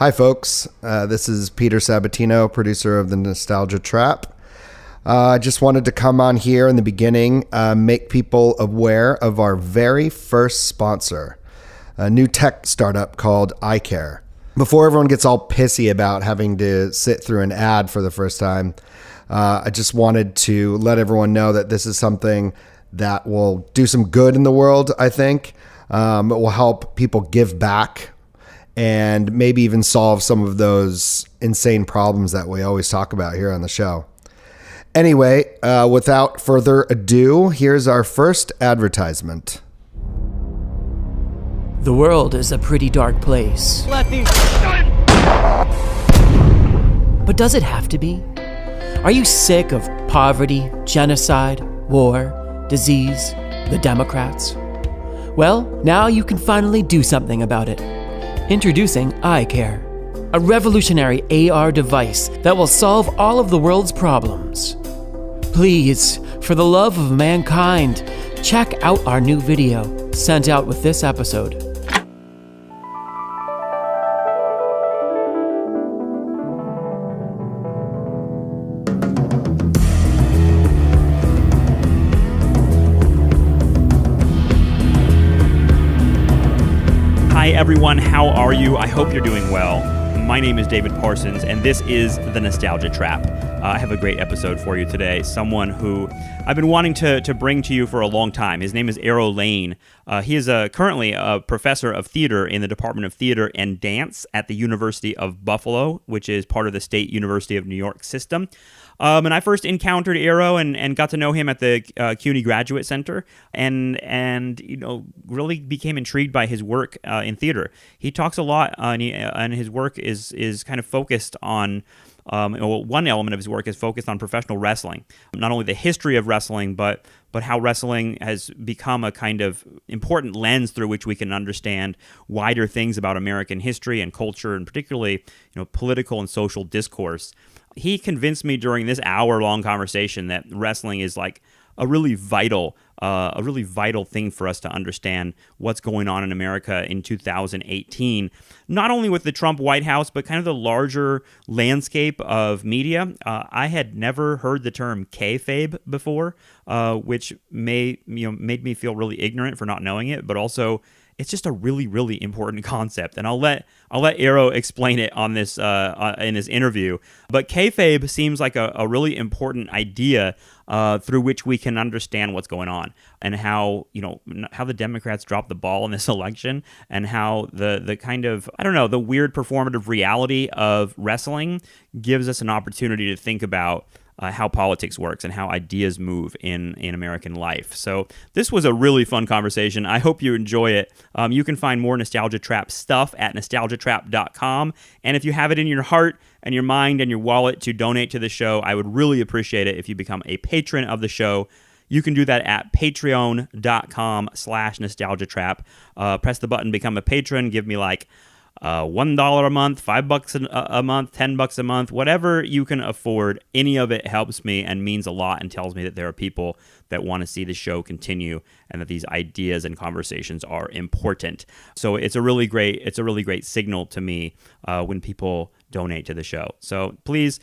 Hi, folks. This is Peter Sabatino, producer of the Nostalgia Trap. I just wanted to come on here in the beginning, make people aware of our very first sponsor, a new tech startup called iCare. Before everyone gets all pissy about having to sit through an ad for the first time, I just wanted to let everyone know that this is something that will do some good in the world, I think. It will help people give back and maybe even solve some of those insane problems that we always talk about here on the show. Anyway, without further ado, here's our first advertisement. The world is a pretty dark place. But does it have to be? Are you sick of poverty, genocide, war, disease, the Democrats? Well, now you can finally do something about it. Introducing iCare, a revolutionary AR device that will solve all of the world's problems. Please, for the love of mankind, check out our new video sent out with this episode. Hi everyone, how are you? I hope you're doing well. My name is David Parsons, and this is The Nostalgia Trap. I have a great episode for you today. Someone who I've been wanting to bring to you for a long time. His name is Eero Laine. He is currently a professor of theater in the Department of Theater and Dance at the University of Buffalo, which is part of the State University of New York system. And I first encountered Eero and got to know him at the CUNY Graduate Center and really became intrigued by his work in theater. He talks a lot, and his work is kind of focused on one element of his work is focused on professional wrestling, not only the history of wrestling, but how wrestling has become a kind of important lens through which we can understand wider things about American history and culture, and particularly political and social discourse. He convinced me during this hour-long conversation that wrestling is like a really vital thing for us to understand what's going on in America in 2018, not only with the Trump White House, but kind of the larger landscape of media. I had never heard the term kayfabe before, which made me feel really ignorant for not knowing it, but also it's just a really, really important concept, and I'll let Eero explain it on this in this interview. But kayfabe seems like a really important idea through which we can understand what's going on, and how the Democrats dropped the ball in this election, and how the kind of the weird performative reality of wrestling gives us an opportunity to think about how politics works and how ideas move in American life. So this was a really fun conversation. I hope you enjoy it. You can find more Nostalgia Trap stuff at nostalgiatrap.com. And if you have it in your heart and your mind and your wallet to donate to the show, I would really appreciate it if you become a patron of the show. You can do that at patreon.com/nostalgiatrap. Press the button, become a patron, give me like $1 a month, $5 a month, $10 a month, whatever you can afford. Any of it helps me and means a lot, and tells me that there are people that want to see the show continue and that these ideas and conversations are important. So it's a really great signal to me when people donate to the show. So please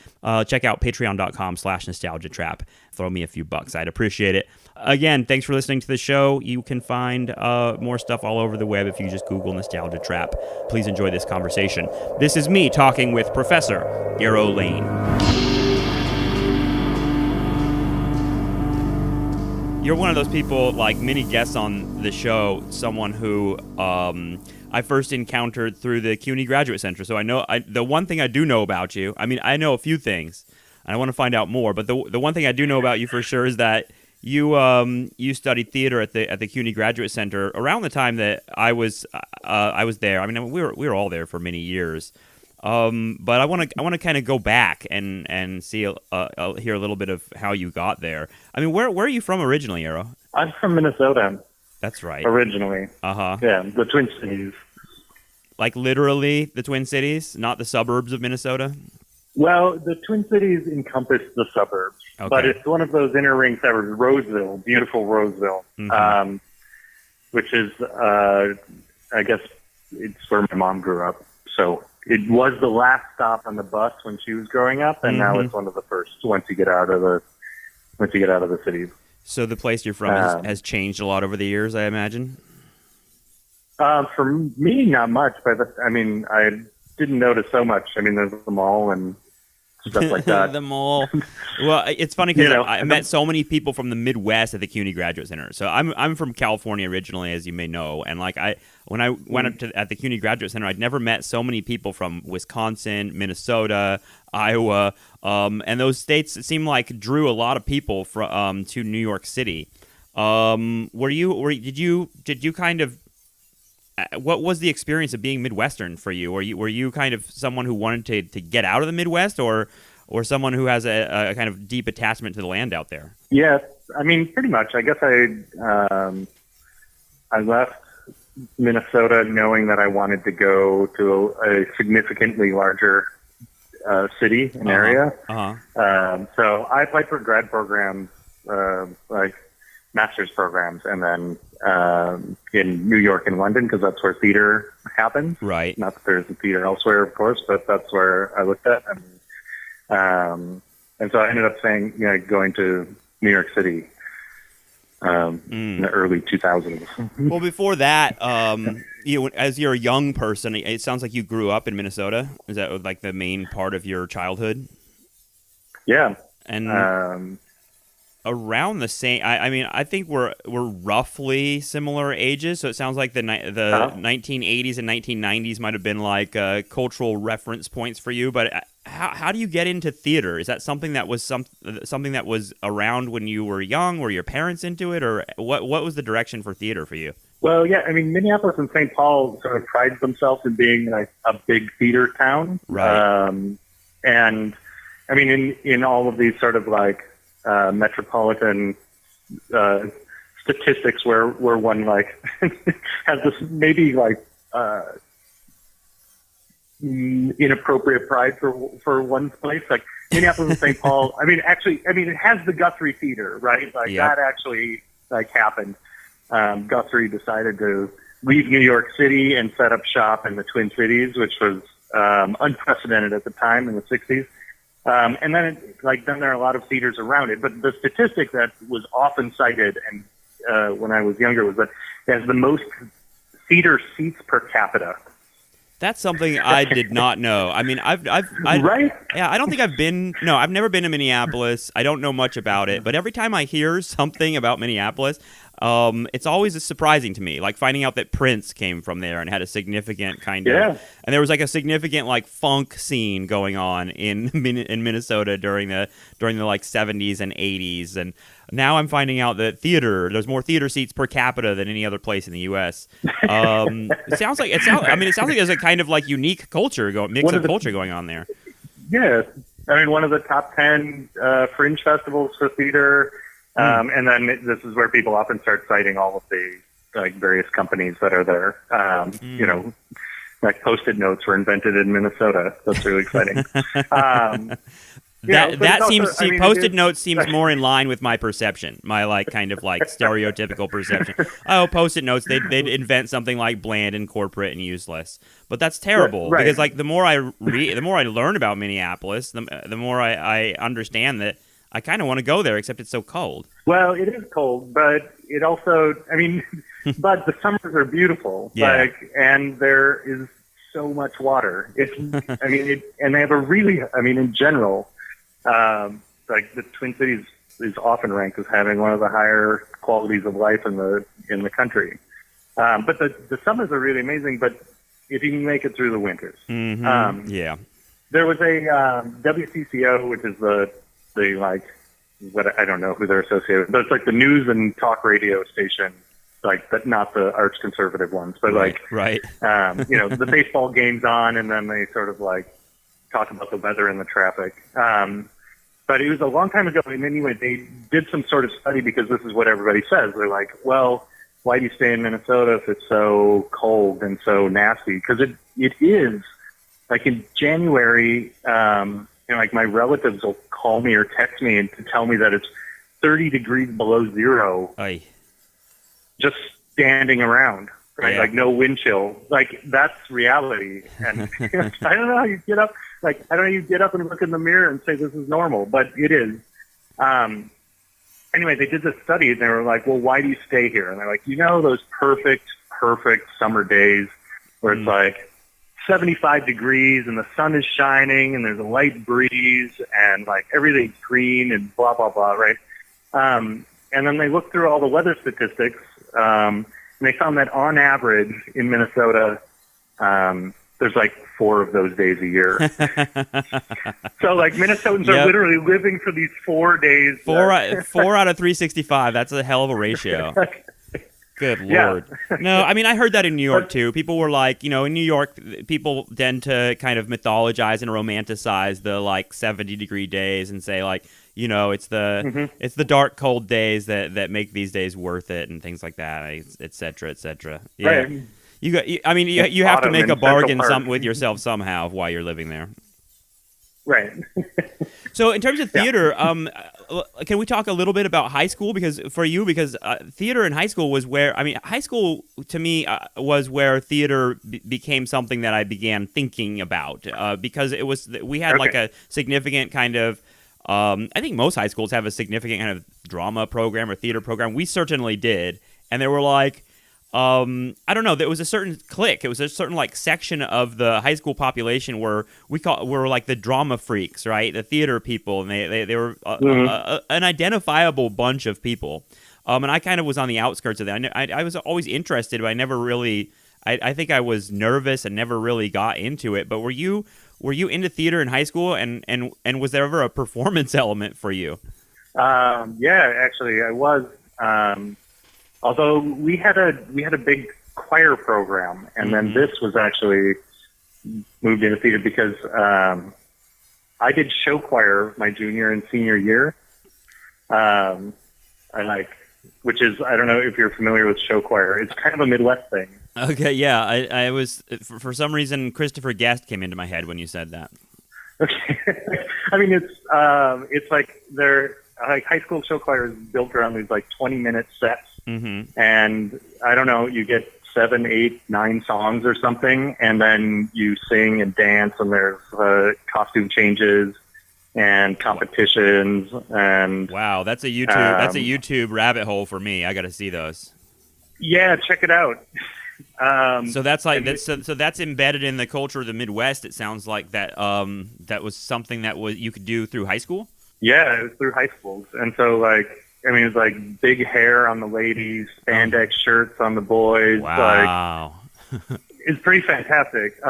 check out patreon.com/nostalgiatrap. Throw me a few bucks. I'd appreciate it. Again, thanks for listening to the show. You can find more stuff all over the web if you just Google Nostalgia Trap. Please enjoy this conversation. This is me talking with Professor Eero Laine. You're one of those people, like many guests on the show, someone who I first encountered through the CUNY Graduate Center. So the one thing I do know about you, I know a few things, and I want to find out more, but the one thing I do know about you for sure is that you studied theater at the CUNY Graduate Center around the time that I was there. We were all there for many years. But I want to kind of go back and see hear a little bit of how you got there. Where are you from originally, Eero? I'm from Minnesota. That's right. Originally. Yeah, the Twin Cities. Like literally the Twin Cities, not the suburbs of Minnesota? Well, the Twin Cities encompass the suburbs, but it's one of those inner ring suburbs, Roseville, beautiful Roseville, which is, I guess, it's where my mom grew up. So it was the last stop on the bus when she was growing up, and now it's one of the first once you get out of the cities. So the place you're from has changed a lot over the years, I imagine. For me, not much, but I didn't notice so much. I mean, there's the mall and stuff like that. The mall. Well, it's funny because I met so many people from the Midwest at the CUNY Graduate Center. So I'm from California originally, as you may know, and like when I went up at the CUNY Graduate Center, I'd never met so many people from Wisconsin, Minnesota, Iowa, and those states seem like drew a lot of people to New York City. Did you kind of what was the experience of being Midwestern for you? Were you kind of someone who wanted to get out of the Midwest, or someone who has a kind of deep attachment to the land out there? Yes, I mean, pretty much. I guess I left Minnesota knowing that I wanted to go to a significantly larger city and area. So I applied for grad programs, like master's programs, and then in New York and London, because that's where theater happens. Right. Not that there's a theater elsewhere, of course, but that's where I looked at. And so I ended up going to New York City in the early 2000s. Well, before that, as you're a young person, it sounds like you grew up in Minnesota. Is that like the main part of your childhood? Yeah. And around the same, I think we're roughly similar ages. So it sounds like the 1980s and 1990s might have been like cultural reference points for you. But how do you get into theater? Is that something that was something that was around when you were young? Were your parents into it, or what was the direction for theater for you? Well, yeah, I mean, Minneapolis and St. Paul sort of pride themselves in being like a big theater town, right? And I mean, in all of these sort of like metropolitan statistics where one like has this maybe like inappropriate pride for one's place, like Minneapolis and St. Paul. It has the Guthrie Theater, right? Like that actually like happened. Guthrie decided to leave New York City and set up shop in the Twin Cities, which was unprecedented at the time in the 60s. And then then there are a lot of theaters around it. But the statistic that was often cited, and when I was younger, was that it has the most theater seats per capita. That's something I did not know. I mean, I've right? Yeah, I don't think I've never been to Minneapolis. I don't know much about it, but every time I hear something about Minneapolis, it's always surprising to me, like finding out that Prince came from there and had a significant kind of, and there was like a significant like funk scene going on in Minnesota during the like 70s and 80s, and now I'm finding out that there's more theater seats per capita than any other place in the U.S. It sounds like there's a kind of like unique culture culture going on there. Yeah, I mean, one of the top 10 fringe festivals for theater. And then this is where people often start citing all of the like various companies that are there. You know, like Post-it notes were invented in Minnesota. That's really exciting. Post-it notes seems more in line with my perception, my like kind of like stereotypical perception. Oh, Post-it notes, they'd invent something like bland and corporate and useless. But that's terrible because like the more I learn about Minneapolis, the more I understand that I kind of want to go there, except it's so cold. Well, it is cold, but it also, but the summers are beautiful. Yeah. And there is so much water. And they have a really, in general, like the Twin Cities is often ranked as having one of the higher qualities of life in the country. But the summers are really amazing, but if you can make it through the winters. There was a WCCO, which is the I don't know who they're associated with, but it's like the news and talk radio station, like, but not the arch conservative ones, but the baseball game's on, and then they sort of like talk about the weather and the traffic. But it was a long time ago, and anyway, they did some sort of study because this is what everybody says. They're like, well, why do you stay in Minnesota if it's so cold and so nasty? Because it is. Like in January, like my relatives will call me or text me and to tell me that it's 30 degrees below zero. Aye. Just standing around. right? Yeah. Like no wind chill. Like that's reality. And I don't know how you get up. Like I don't know how you get up and look in the mirror and say this is normal, but it is. Anyway, they did this study and they were like, well, why do you stay here? And they're like, those perfect summer days where it's like 75 degrees and the sun is shining and there's a light breeze and like everything's green and blah, blah, blah, right? And then they looked through all the weather statistics, and they found that on average in Minnesota, there's like 4 of those days a year. So like Minnesotans are literally living for these 4 days. 4 out of 365. That's a hell of a ratio. Good Lord. Yeah. No, I mean, I heard that in New York, too. People were like, in New York, people tend to kind of mythologize and romanticize the, 70-degree days and say, it's the dark, cold days that make these days worth it and things like that, et cetera, et cetera. Yeah. Right. You have to make a bargain with yourself somehow while you're living there. Right. So in terms of theater, can we talk a little bit about high school? Because theater in high school was where, high school to me was where theater became something that I began thinking about because we had like a significant kind of, I think most high schools have a significant kind of drama program or theater program. We certainly did. And they were like, I don't know. There was a certain clique. It was a certain section of the high school population where we're like the drama freaks, right? The theater people, and they were an identifiable bunch of people. And I kind of was on the outskirts of that. I was always interested, but I never really. I think I was nervous and never really got into it. But were you into theater in high school? And was there ever a performance element for you? Yeah, actually, I was. Although we had a big choir program, and then this was actually moved into theater because I did show choir my junior and senior year. Which is, I don't know if you're familiar with show choir. It's kind of a Midwest thing. Okay, yeah, I was for some reason Christopher Guest came into my head when you said that. Okay, it's like they're. High school show choir is built around these 20-minute sets, and I don't know, you get 7, 8, 9 songs or something, and then you sing and dance, and there's costume changes and competitions, and wow, that's a YouTube rabbit hole for me. I got to see those. Yeah, check it out. So that's so that's embedded in the culture of the Midwest. It sounds like that that was something that you could do through high school. Yeah, it was through high schools. And so, it was big hair on the ladies, spandex shirts on the boys. Wow. It's pretty fantastic.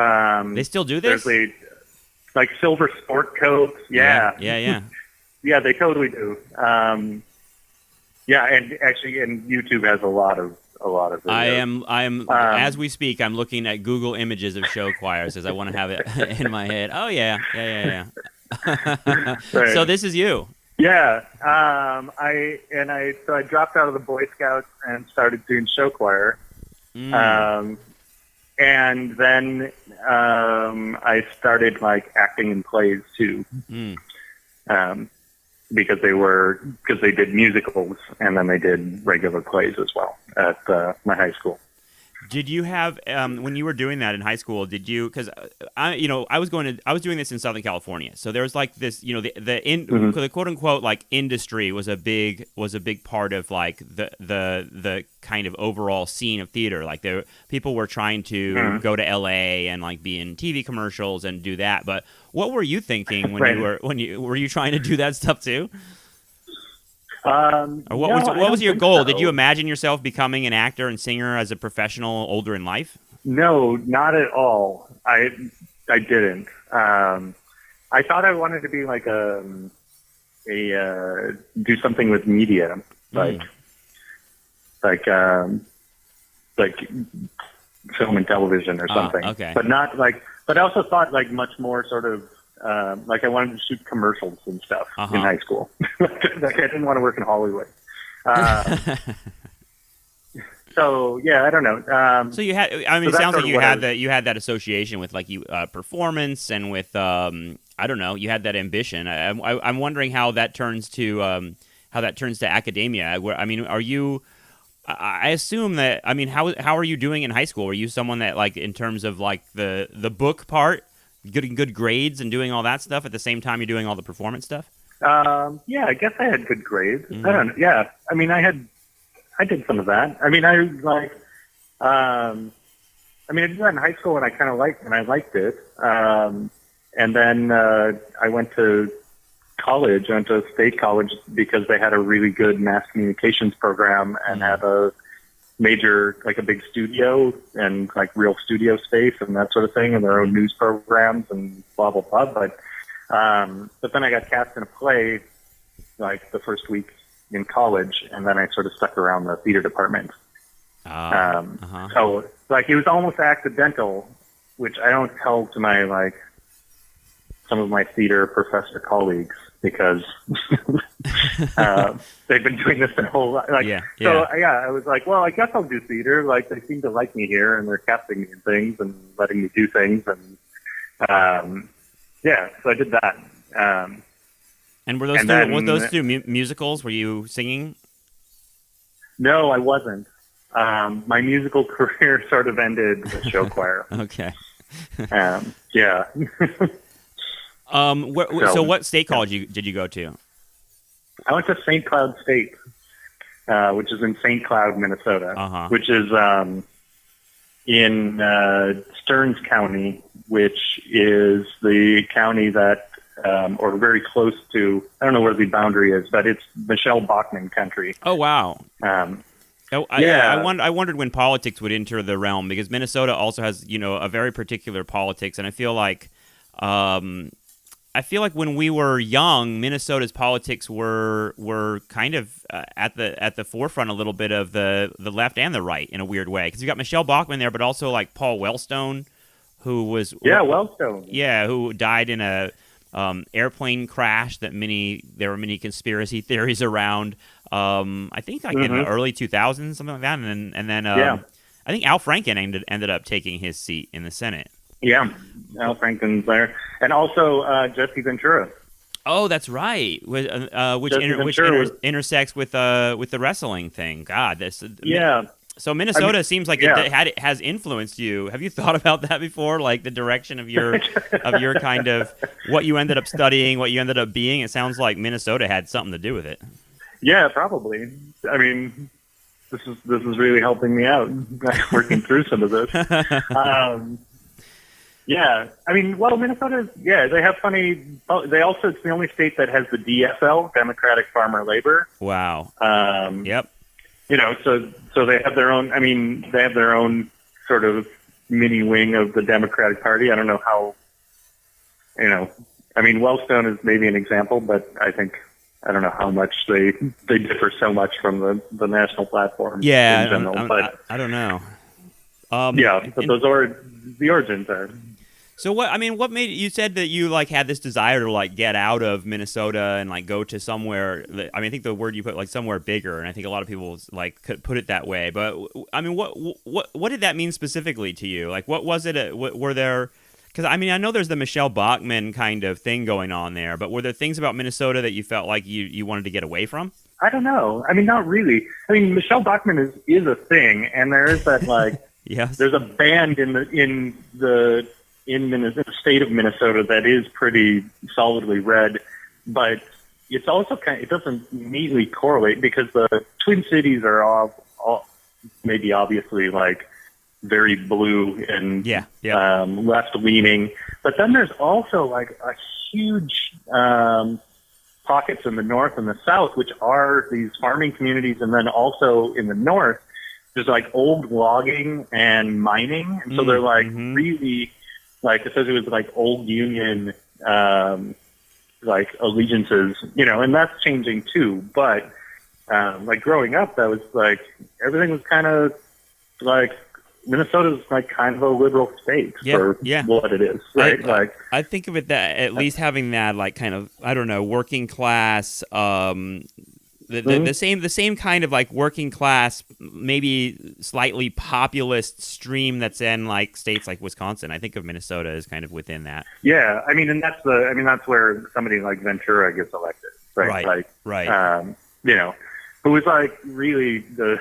They still do this? There's silver sport coats. Yeah. Yeah. Yeah, they totally do. Yeah, and YouTube has a lot of videos. I am as we speak, I'm looking at Google images of show choirs as I want to have it in my head. Oh, yeah. Right. So this is you. Yeah. I dropped out of the Boy Scouts and started doing show choir. And then I started acting in plays too. Because they did musicals and then they did regular plays as well at my high school. Did you have when you were doing that in high school? Did you? Because I was doing this in Southern California, so there was this, the quote unquote industry was a big part of the kind of overall scene of theater. People were trying to go to LA and be in TV commercials and do that. But what were you thinking when were you trying to do that stuff too? Or what was your goal? So. Did you imagine yourself becoming an actor and singer as a professional older in life? No, not at all. I didn't. I thought I wanted to be do something with media, like film and television or something. Okay. But not but I also thought much more sort of. I wanted to shoot commercials and stuff in high school. I didn't want to work in Hollywood. So yeah, I don't know. So you had, it sounds like you had that association with performance and with I don't know, you had that ambition. I'm wondering how that turns to academia. Are you I assume that. I mean, how are you doing in high school? Were you someone that, like, in terms of like the book part, getting good grades and doing all that stuff at the same time you're doing all the performance stuff? Yeah, I guess I had good grades. I don't know. Yeah, I mean, I did some of that. I mean, I like, I did that in high school, and I kind of liked it. And then I went to college. I went to a state college because they had a really good mass communications program and had a major, like a big studio and like real studio space and that sort of thing, and their own news programs and blah blah blah. But then I got cast in a play like the first week in college, and then I sort of stuck around the theater department. So like it was almost accidental, which I don't tell to my like some of my theater professor colleagues because they've been doing this their whole life. Like, So I was like, well, I guess I'll do theater. Like they seem to like me here, and they're casting me in things and letting me do things, and so I did that. And were those two musicals? Were you singing? No, I wasn't. My musical career sort of ended with show choir. Okay. Yeah. So what state college did you go to? I went to St. Cloud State, which is in St. Cloud, Minnesota, which is in Stearns County, which is the county that, or very close to, I don't know where the boundary is, but it's Michelle Bachmann country. Oh, wow. I wondered when politics would enter the realm, because Minnesota also has, a very particular politics, and I feel like when we were young, Minnesota's politics were kind of at the forefront a little bit of the left and the right in a weird way, because you got Michelle Bachmann there, but also like Paul Wellstone, who was who died in a airplane crash that there were many conspiracy theories around. I think like in the early 2000s, something like that, and then I think Al Franken ended up taking his seat in the Senate. Yeah, Al Franken's there, and also Jesse Ventura. Oh, that's right. Which intersects with the wrestling thing. God, this. Yeah. So Minnesota seems like it has influenced you. Have you thought about that before? Like the direction of your kind of what you ended up studying, what you ended up being. It sounds like Minnesota had something to do with it. Yeah, probably. I mean, this is really helping me out working through some of this. Yeah, I mean, well, Minnesota, they have funny. It's the only state that has the DFL, Democratic Farmer Labor. Wow. Yep. So they have their own. I mean, they have their own sort of mini wing of the Democratic Party. I don't know how. I mean, Wellstone is maybe an example, but I don't know how much they differ so much from the national platform. Yeah, in general, I don't know. But the origins are. So what made you said that you like had this desire to like get out of Minnesota and like go to somewhere, I think the word you put, like somewhere bigger, and I think a lot of people like could put it that way, but I mean what did that mean specifically to you? Like what was it, were there, because I mean I know there's the Michelle Bachmann kind of thing going on there, but were there things about Minnesota that you felt like you wanted to get away from? I don't know. I mean, not really. I mean, Michelle Bachmann is a thing, and there is that like yes. There's a band in the state of Minnesota that is pretty solidly red, but it's also it doesn't neatly correlate because the Twin Cities are all maybe obviously like very blue and left leaning, but then there's also like a huge pockets in the north and the south, which are these farming communities, and then also in the north there's like old logging and mining, and so they're like really. Like, especially with like old Union, like allegiances, and that's changing too. But like growing up, that was like everything was kind of like Minnesota's like kind of a liberal state for what it is, right? I think of it that at least having that like kind of, I don't know, working class. The same kind of like working class, maybe slightly populist stream that's in like states like Wisconsin. I think of Minnesota as kind of within that. Yeah, I mean, and that's where somebody like Ventura gets elected, right? Right. who was like really the,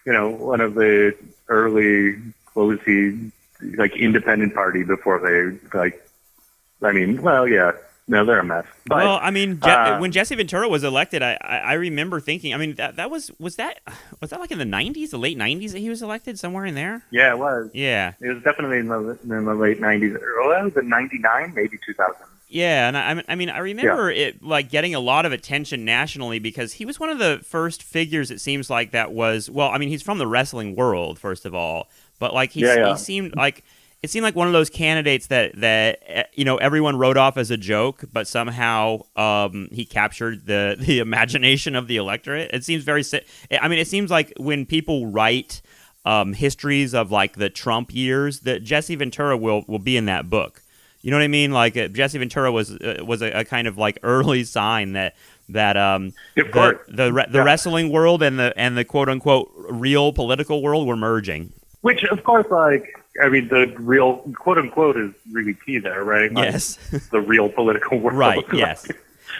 one of the early closey, like independent party before they no, they're a mess. But, well, I mean, when Jesse Ventura was elected, I remember thinking, I mean, that was that like in the 90s, the late 90s that he was elected, somewhere in there? Yeah, it was. Yeah. It was definitely in the late 90s. Well, it was in 99, maybe 2000. Yeah, and I remember it like getting a lot of attention nationally because he was one of the first figures, it seems like, that was, well, I mean, he's from the wrestling world, first of all, but like he seemed like, it seemed like one of those candidates that everyone wrote off as a joke, but somehow he captured the imagination of the electorate. It seems it seems like when people write histories of like the Trump years, that Jesse Ventura will be in that book. You know what I mean? Like Jesse Ventura was a kind of like early sign that the wrestling world and the quote unquote real political world were merging. Which, of course, the real quote-unquote is really key there, right? Yes. The real political world. Right, yes.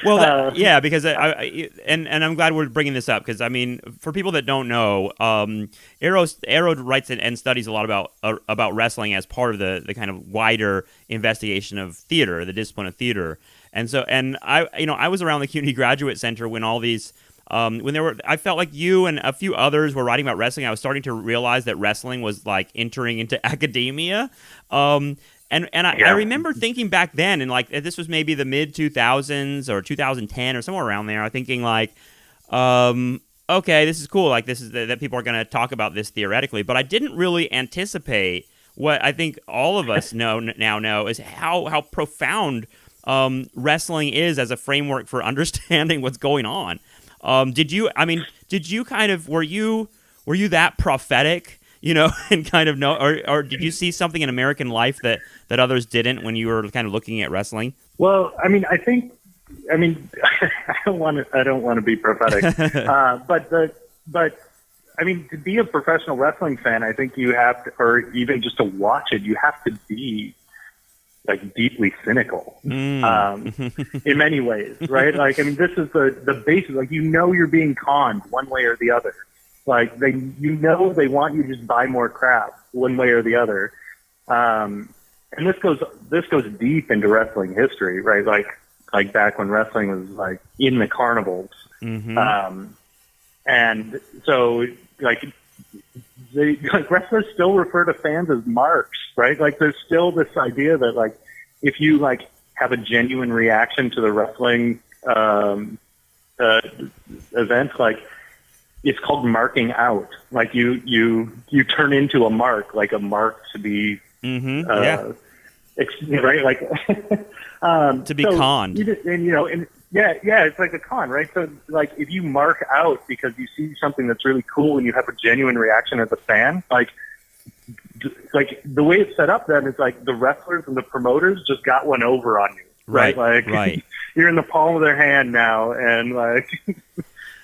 Well, because I'm glad we're bringing this up because, I mean, for people that don't know, Eero writes and studies a lot about wrestling as part of the kind of wider investigation of theater, the discipline of theater. And so, I was around the CUNY Graduate Center when all these... I felt like you and a few others were writing about wrestling. I was starting to realize that wrestling was like entering into academia. I remember thinking back then, and like this was maybe the mid 2000s or 2010 or somewhere around there. I'm thinking like, okay, this is cool. Like this is that people are going to talk about this theoretically, but I didn't really anticipate what I think all of us now know is how profound wrestling is as a framework for understanding what's going on. Did you were you that prophetic, and kind of know, or did you see something in American life that others didn't when you were kind of looking at wrestling? Well, I don't want to be prophetic, but to be a professional wrestling fan, I think you have to, or even just to watch it, you have to be like deeply cynical in many ways, right? Like, I mean, this is the basis. Like, you're being conned one way or the other. Like, they want you to just buy more crap one way or the other. And this goes deep into wrestling history, right? Like back when wrestling was like in the carnivals. Mm-hmm. And so wrestlers still refer to fans as marks, right? Like there's still this idea that like if you like have a genuine reaction to the wrestling event, like it's called marking out. Like you turn into a mark, like a mark to be right, like to be conned. It's like a con, right? So, like, if you mark out because you see something that's really cool and you have a genuine reaction as a fan, like the way it's set up, then is like the wrestlers and the promoters just got one over on you, right? Like, you're in the palm of their hand now, and like,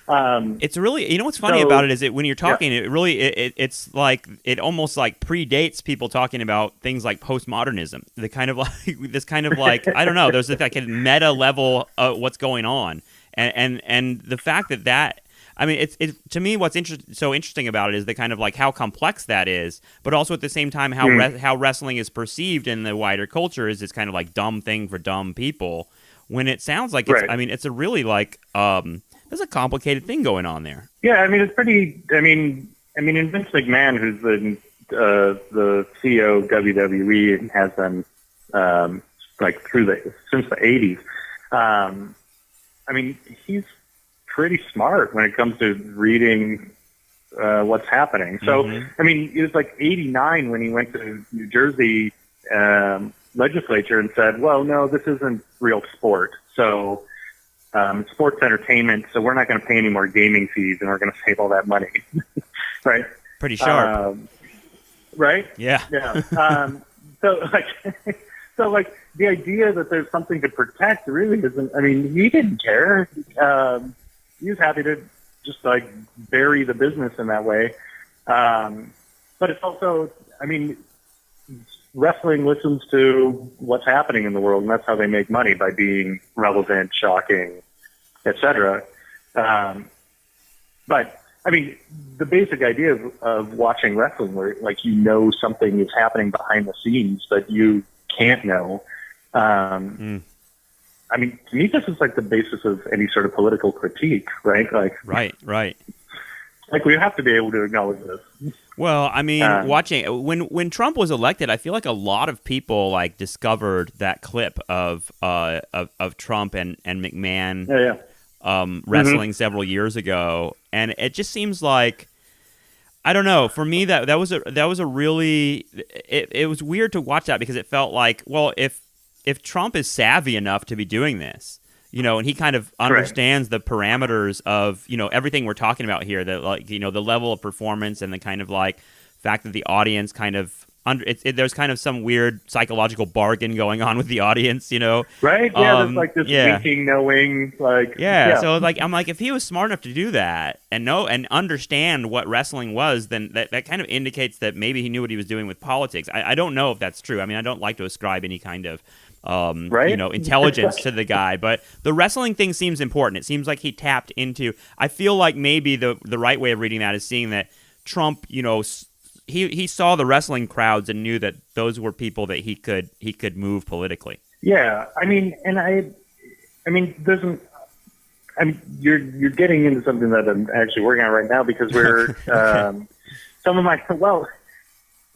it's really, what's funny about it is that when you're talking, it really, it's like, it almost like predates people talking about things like postmodernism. The kind of like, this kind of like, I don't know, there's like a meta level of what's going on. And the fact that, I mean, it's to me, what's so interesting about it is the kind of like how complex that is, but also at the same time, how wrestling is perceived in the wider culture is this kind of like dumb thing for dumb people, when it sounds like it's, I mean, it's a really like, there's a complicated thing going on there. Yeah, I mean, it's pretty. I mean, Vince McMahon, who's the CEO of WWE and has been like since the '80s. I mean, he's pretty smart when it comes to reading what's happening. So, I mean, it was like '89 when he went to New Jersey legislature and said, "Well, no, this isn't real sport." So. Sports entertainment, so we're not going to pay any more gaming fees, and we're going to save all that money, right? Pretty sharp, right? Yeah. So the idea that there's something to protect really isn't. I mean, he didn't care. He was happy to just like bury the business in that way. But it's also, I mean, wrestling listens to what's happening in the world, and that's how they make money, by being relevant, shocking, etc. But I mean, the basic idea of watching wrestling, where like something is happening behind the scenes, but you can't know. I mean, to me, this is like the basis of any sort of political critique, right? Like, right. Like we have to be able to acknowledge this. Well, I mean, watching when Trump was elected, I feel like a lot of people like discovered that clip of Trump and McMahon wrestling several years ago, and it just seems like, I don't know. For me, that was a really it was weird to watch that, because it felt like, well, if Trump is savvy enough to be doing this, and he kind of understands the parameters of, everything we're talking about here, that like, the level of performance and the kind of like fact that the audience kind of there's kind of some weird psychological bargain going on with the audience, Right? Yeah, there's like this winking, knowing, like... Yeah, so like, I'm like, if he was smart enough to do that and understand what wrestling was, then that kind of indicates that maybe he knew what he was doing with politics. I don't know if that's true. I mean, I don't like to ascribe any kind of intelligence to the guy, but the wrestling thing seems important. It seems like he tapped into. I feel like maybe the right way of reading that is seeing that Trump, he saw the wrestling crowds and knew that those were people that he could move politically. Yeah, I mean, you're getting into something that I'm actually working on right now, because we're some of my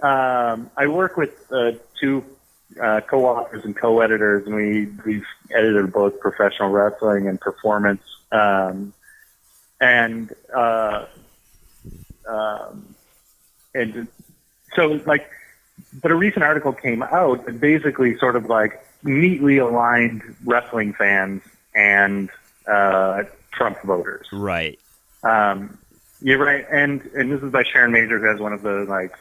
I work with two co-authors and co-editors, and we've edited both professional wrestling and performance, and so like, but a recent article came out that basically sort of like neatly aligned wrestling fans and Trump voters. Right. You're right, and this is by Sharon Major, who has one of the like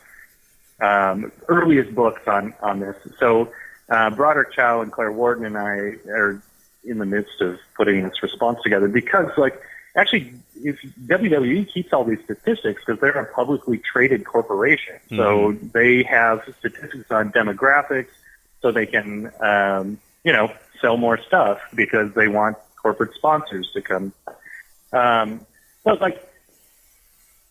earliest books on this. So Broderick Chow and Claire Warden and I are in the midst of putting this response together, because like, actually, if WWE keeps all these statistics, because they're a publicly traded corporation, so they have statistics on demographics, so they can sell more stuff because they want corporate sponsors to come. But like,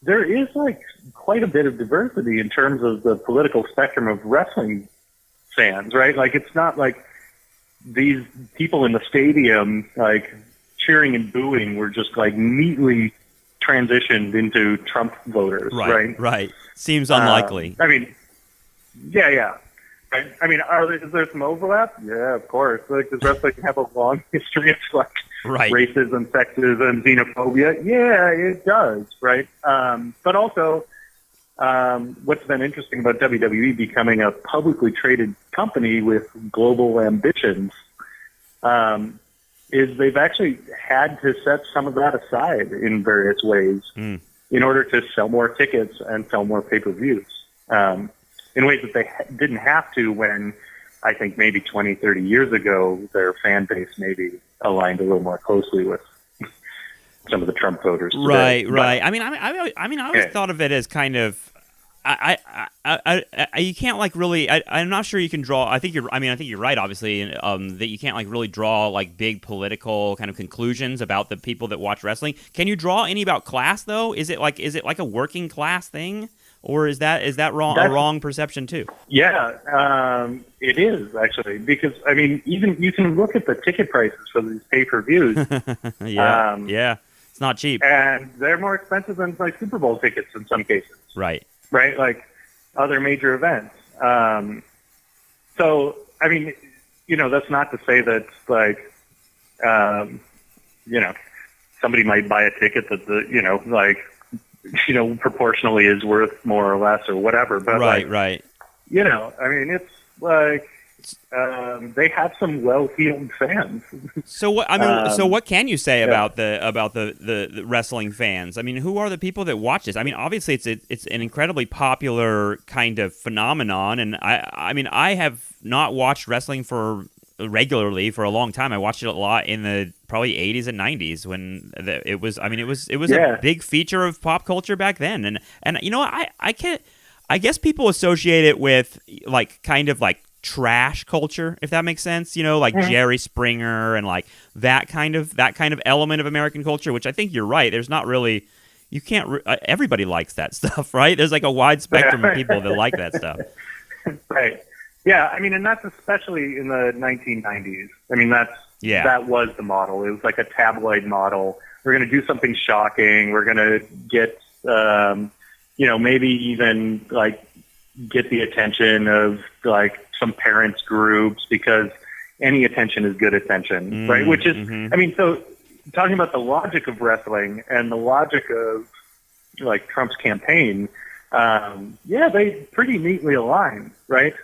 there is like quite a bit of diversity in terms of the political spectrum of wrestling fans, right? Like, it's not like these people in the stadium like cheering and booing were just like neatly transitioned into Trump voters, right? Right. Seems unlikely. I mean, yeah. Right? I mean, is there some overlap? Yeah, of course. Like, does wrestling have a long history of like racism, sexism, xenophobia? Yeah, it does, right? But also, what's been interesting about WWE becoming a publicly traded company with global ambitions is they've actually had to set some of that aside in various ways in order to sell more tickets and sell more pay-per-views. In ways that they didn't have to when, I think, maybe 20, 30 years ago, their fan base maybe aligned a little more closely with some of the Trump voters today. Right. I always thought of it as kind of, you can't like really. I'm not sure you can draw. I think you're right. Obviously, that you can't like really draw like big political kind of conclusions about the people that watch wrestling. Can you draw any about class though? Is it like a working class thing? Or is that wrong? A wrong perception too? Yeah, it is actually, because I mean, even you can look at the ticket prices for these pay-per-views. Yeah, it's not cheap, and they're more expensive than like Super Bowl tickets in some cases. Right, like other major events. So I mean, that's not to say that like, somebody might buy a ticket that proportionally is worth more or less or whatever. But right. I mean, it's like they have some well-heeled fans. So what? I mean, so what can you say about the wrestling fans? I mean, who are the people that watch this? I mean, obviously it's an incredibly popular kind of phenomenon, and I mean, I have not watched wrestling regularly for a long time. I watched it a lot in the probably 80s and 90s when it was a big feature of pop culture back then. And I guess people associate it with like kind of like trash culture, if that makes sense, like Jerry Springer and like that kind of element of American culture, which I think you're right. There's not really you can't. Everybody likes that stuff, right? There's like a wide spectrum of people that like that stuff. Right. Yeah. I mean, and that's especially in the 1990s. I mean, that was the model. It was like a tabloid model. We're going to do something shocking. We're going to get, maybe even like get the attention of like some parents groups, because any attention is good attention, right? Which is, I mean, so talking about the logic of wrestling and the logic of like Trump's campaign, they pretty neatly align, right?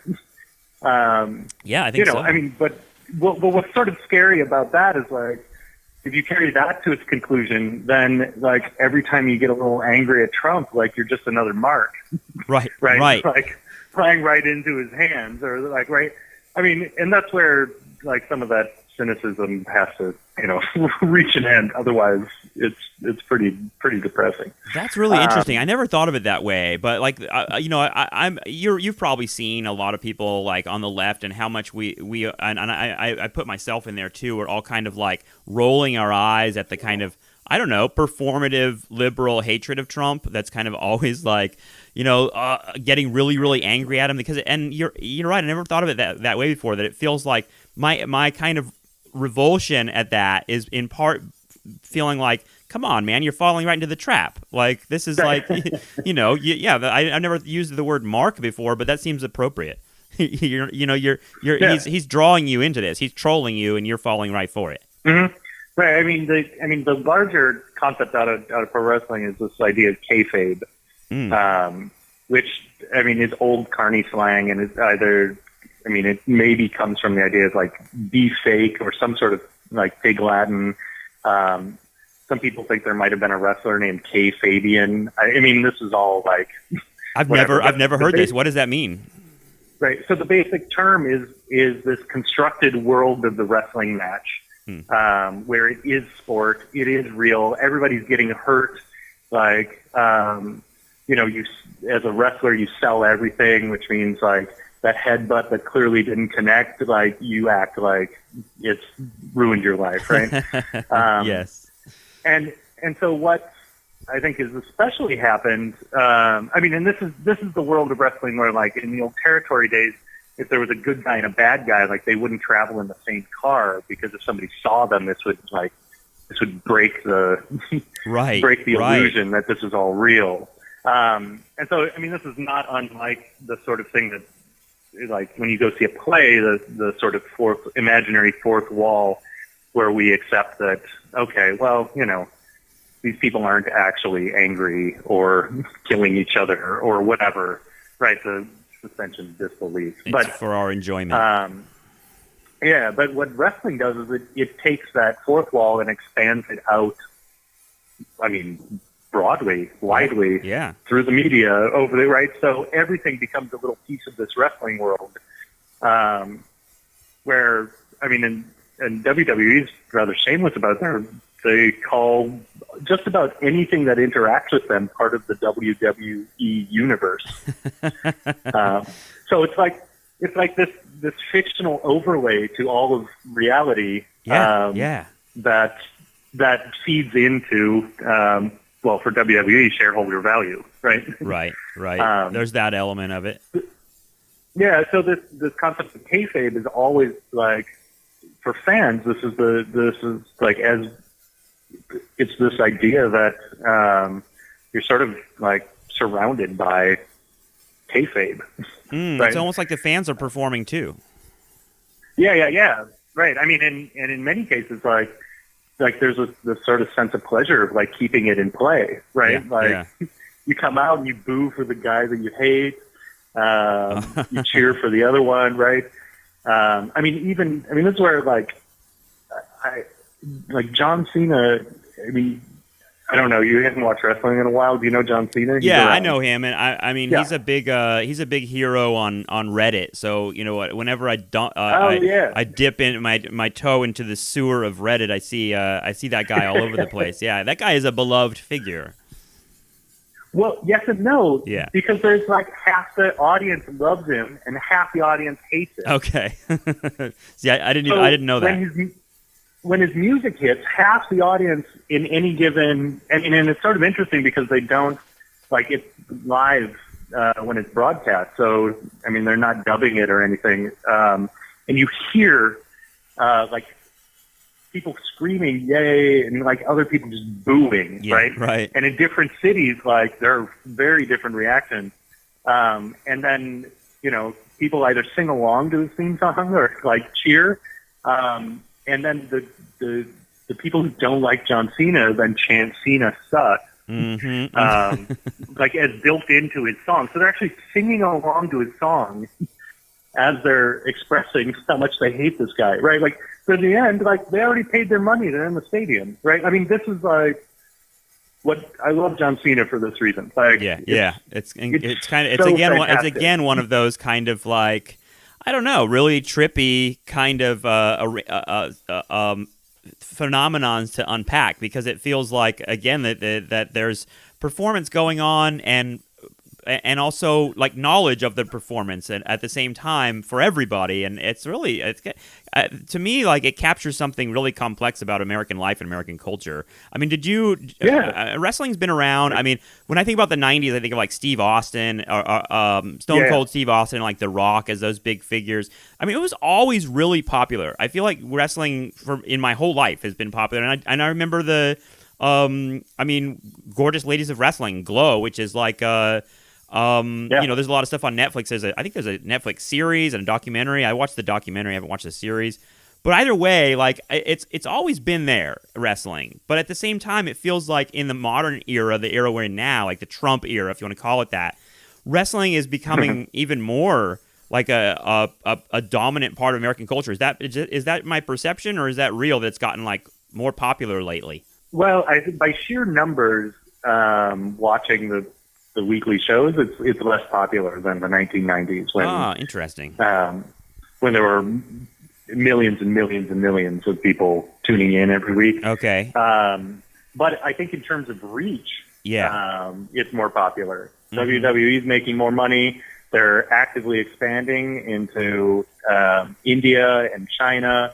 I think so. I mean, but what's sort of scary about that is like, if you carry that to its conclusion, then like every time you get a little angry at Trump, like you're just another mark. Right. Like flying right into his hands, or like, right. I mean, and that's where like some of that cynicism has to, reach an end. Otherwise, it's pretty depressing. That's really interesting. I never thought of it that way, but like, you've probably seen a lot of people like on the left, and how much we I put myself in there too. We're all kind of like rolling our eyes at the kind of, I don't know, performative liberal hatred of Trump. That's kind of always like, getting really, really angry at him and you're right. I never thought of it that way before. That it feels like my kind of revulsion at that is in part feeling like, come on, man, you're falling right into the trap. Like, this is like, I never used the word mark before, but that seems appropriate. He's drawing you into this. He's trolling you, and you're falling right for it. Mm-hmm. Right. I mean, the larger concept out of pro wrestling is this idea of kayfabe, which I mean is old carny slang, and it's either, I mean, it maybe comes from the idea of like be fake or some sort of like pig Latin. Some people think there might have been a wrestler named Kay Fabian. I mean, this is all like I've never heard this. What does that mean? Right. So the basic term is this constructed world of the wrestling match, where it is sport, it is real, everybody's getting hurt. Like, you as a wrestler, you sell everything, which means like that headbutt that clearly didn't connect, like you act like it's ruined your life, right? Yes. And so what I think has especially happened, I mean, and this is the world of wrestling where, like, in the old territory days, if there was a good guy and a bad guy, like, they wouldn't travel in the same car, because if somebody saw them, this would break the illusion that this is all real. And so, I mean, this is not unlike the sort of thing that, like, when you go see a play, the sort of imaginary fourth wall, where we accept that, okay, well, these people aren't actually angry or killing each other or whatever, right? The suspension of disbelief. It's for our enjoyment. But what wrestling does is it takes that fourth wall and expands it out, I mean, broadly, widely, through the media, over the, right? So everything becomes a little piece of this wrestling world, where, I mean, and WWE is rather shameless about it. They call just about anything that interacts with them part of the WWE universe. So it's like this fictional overlay to all of reality. That feeds into for WWE, shareholder value, right? Right. There's that element of it. Yeah. So this concept of kayfabe is always like, for fans, this is like, as it's this idea that you're sort of like surrounded by kayfabe. Right? It's almost like the fans are performing too. Yeah. Right. I mean, and in many cases, like there's this sort of sense of pleasure of like keeping it in play, right? You come out and you boo for the guy that you hate. You cheer for the other one, right? I mean, this is where like John Cena. I mean, I don't know. You haven't watched wrestling in a while. Do you know John Cena? I know him, and I mean, he's a big hero on Reddit. So whenever I dip in my toe into the sewer of Reddit, I see that guy all over the place. Yeah, that guy is a beloved figure. Well, yes and no. Yeah. Because there's like half the audience loves him and half the audience hates him. Okay. See, I didn't know that. when his music hits, half the audience in any given, and it's sort of interesting because they don't, like, it's live when it's broadcast. So, I mean, they're not dubbing it or anything. And you hear, like, people screaming, yay, and, like, other people just booing, right? Right. And in different cities, like, there are very different reactions. And then, you know, people either sing along to the theme song or, like, cheer. And then the people who don't like John Cena then chant Cena sucks. Like, as built into his song. So they're actually singing along to his song as they're expressing how much they hate this guy, right? Like, so in the end, like, they already paid their money. They're in the stadium, right? I mean, this is like what I love John Cena for this reason. Like, it's again one of those kind of, like, I don't know, really trippy kind of phenomenons to unpack, because it feels like, again, that there's performance going on and also, like, knowledge of the performance and at the same time for everybody. And it's really, to me, like, it captures something really complex about American life and American culture. I mean, wrestling's been around. I mean, when I think about the 90s, I think of, like, Steve Austin or Stone Cold Steve Austin, like The Rock as those big figures. I mean, it was always really popular. I feel like wrestling in my whole life has been popular. And I remember Gorgeous Ladies of Wrestling, Glow, which is like, you know, there's a lot of stuff on Netflix. I think there's a Netflix series and a documentary. I watched the documentary. I haven't watched the series. But either way, like, it's always been there, wrestling. But at the same time, it feels like in the modern era, the era we're in now, like the Trump era, if you want to call it that, wrestling is becoming even more like a dominant part of American culture. Is that my perception, or is that real that it's gotten, like, more popular lately? Well, I think by sheer numbers, watching the weekly shows, it's less popular than the 1990s when interesting. When there were millions and millions and millions of people tuning in every week. Okay. But I think in terms of reach, it's more popular. WWE is making more money. They're actively expanding into India and China.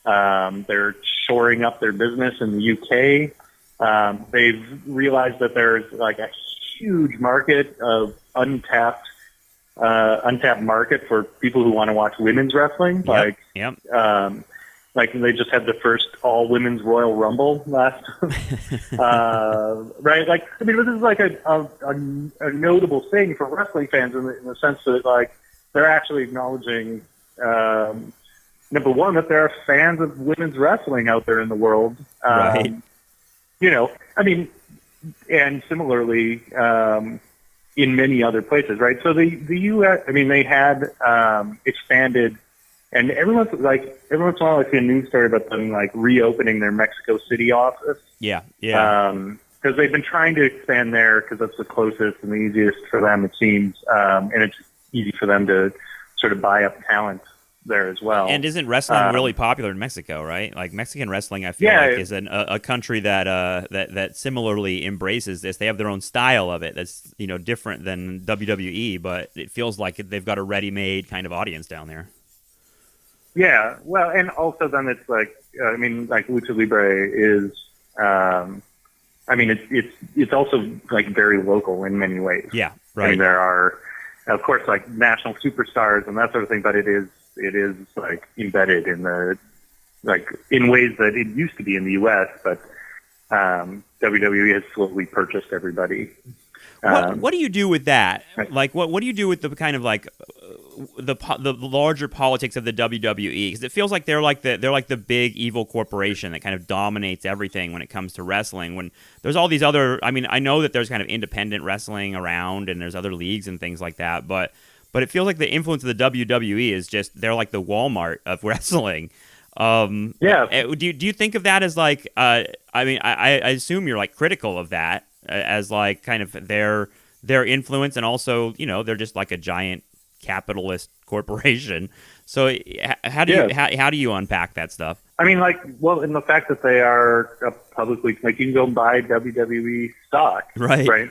They're shoring up their business in the UK. They've realized that there's, like, a huge market of untapped market for people who want to watch women's wrestling. Like they just had the first all women's Royal Rumble last, right? Like, I mean, this is like a notable thing for wrestling fans in the sense that, like, they're actually acknowledging, number one, that there are fans of women's wrestling out there in the world. Right. You know, I mean, and similarly, in many other places, right? So the U.S., I mean, they had expanded, and every once in a while I see a news story about them, like, reopening their Mexico City office. Yeah. Because they've been trying to expand there because that's the closest and the easiest for them, it seems, and it's easy for them to sort of buy up talent there as well. And isn't wrestling really popular in Mexico, right? Like, Mexican wrestling, I feel like, is a country that similarly embraces this. They have their own style of it that's, you know, different than WWE, but it feels like they've got a ready-made kind of audience down there. Yeah, well, and also then it's like, I mean, like, Lucha Libre is, I mean, it's also, like, very local in many ways. Yeah, right. I mean, there are, of course, like, national superstars and that sort of thing, but it is like embedded in in ways that it used to be in the U.S., but WWE has slowly purchased everybody. What do you do with that? Like, what do you do with the kind of, like, the larger politics of the WWE? Because it feels like they're like the big evil corporation that kind of dominates everything when it comes to wrestling. When there's all these other, I mean, I know that there's kind of independent wrestling around and there's other leagues and things like that, but it feels like the influence of the WWE is just, they're like the Walmart of wrestling. Do you think of that as, like, I mean, I assume you're, like, critical of that as, like, kind of their influence, and also, you know, they're just like a giant capitalist corporation. So how do you unpack that stuff? I mean, like, well, in the fact that they are publicly, like, you can go buy WWE stock, right?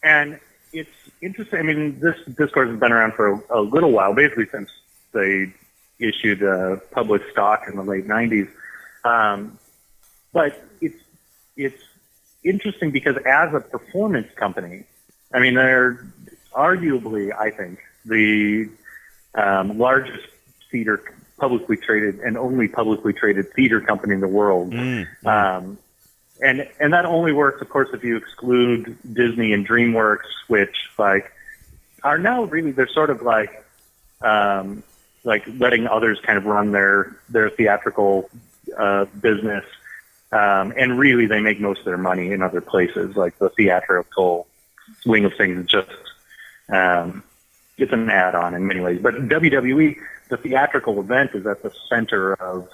And it's interesting. I mean, this discourse has been around for a little while, basically since they issued public stock in the late 90s. But it's interesting because as a performance company, I mean, they're arguably, I think, the largest theater, publicly traded and only publicly traded theater company in the world. And that only works, of course, if you exclude Disney and DreamWorks, which like are now really, they're sort of like letting others kind of run their theatrical business. And really, they make most of their money in other places. Like the theatrical wing of things is just it's an add-on in many ways. But WWE, the theatrical event, is at the center of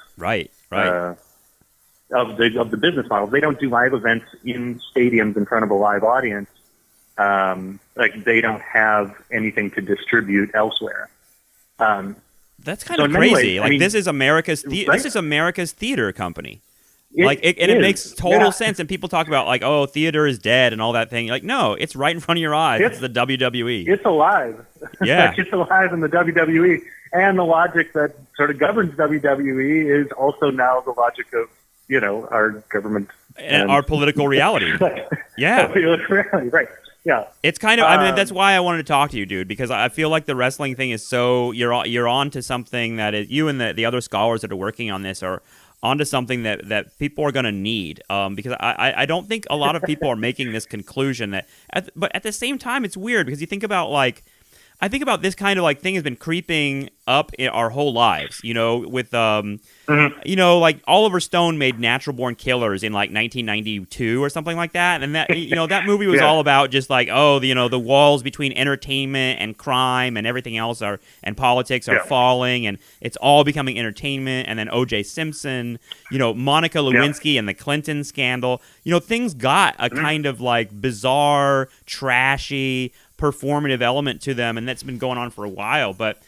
of the business model. They don't do live events in stadiums in front of a live audience. Like they don't have anything to distribute elsewhere. That's kind of crazy. Like this is America's this is America's theater company. It makes total sense. And people talk about like, oh, theater is dead and all that thing. Like, no, it's right in front of your eyes. It's the WWE. It's alive. Yeah, like, it's alive in the WWE. And the logic that sort of governs WWE is also now the logic of, you know, our government and our political reality. Yeah, political reality, right? Yeah, it's kind of. I mean, that's why I wanted to talk to you, dude, because I feel like the wrestling thing is so you're on to something that is, you and the other scholars that are working on this are onto something that people are going to need, because I don't think a lot of people are making this conclusion but at the same time it's weird because you think about like I think about this kind of like thing has been creeping up in our whole lives, you know, with you know, like Oliver Stone made Natural Born Killers in like 1992 or something like that, and that, you know, that movie was all about just like, oh, you know, the walls between entertainment and crime and everything else and politics are falling, and it's all becoming entertainment. And then O.J. Simpson, you know, Monica Lewinsky and the Clinton scandal, you know, things got a kind of like bizarre, trashy, performative element to them, and that's been going on for a while. But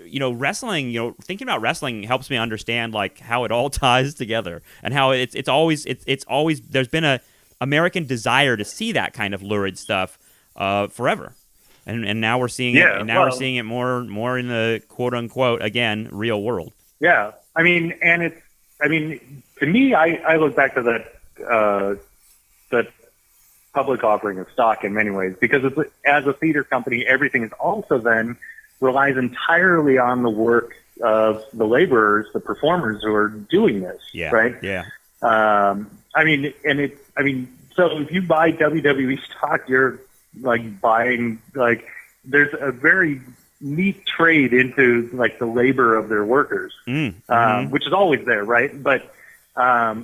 you know, wrestling, you know, thinking about wrestling helps me understand like how it all ties together and how it's always there's been a American desire to see that kind of lurid stuff forever, and now we're seeing it, and now we're seeing it more in the quote unquote again real world. Yeah, I mean, to me, I look back to that public offering of stock in many ways, because as a theater company, everything is also then relies entirely on the work of the laborers, the performers who are doing this, right? Yeah. I mean, so if you buy WWE stock, you're like buying, like, there's a very neat trade into like the labor of their workers, which is always there, right? But,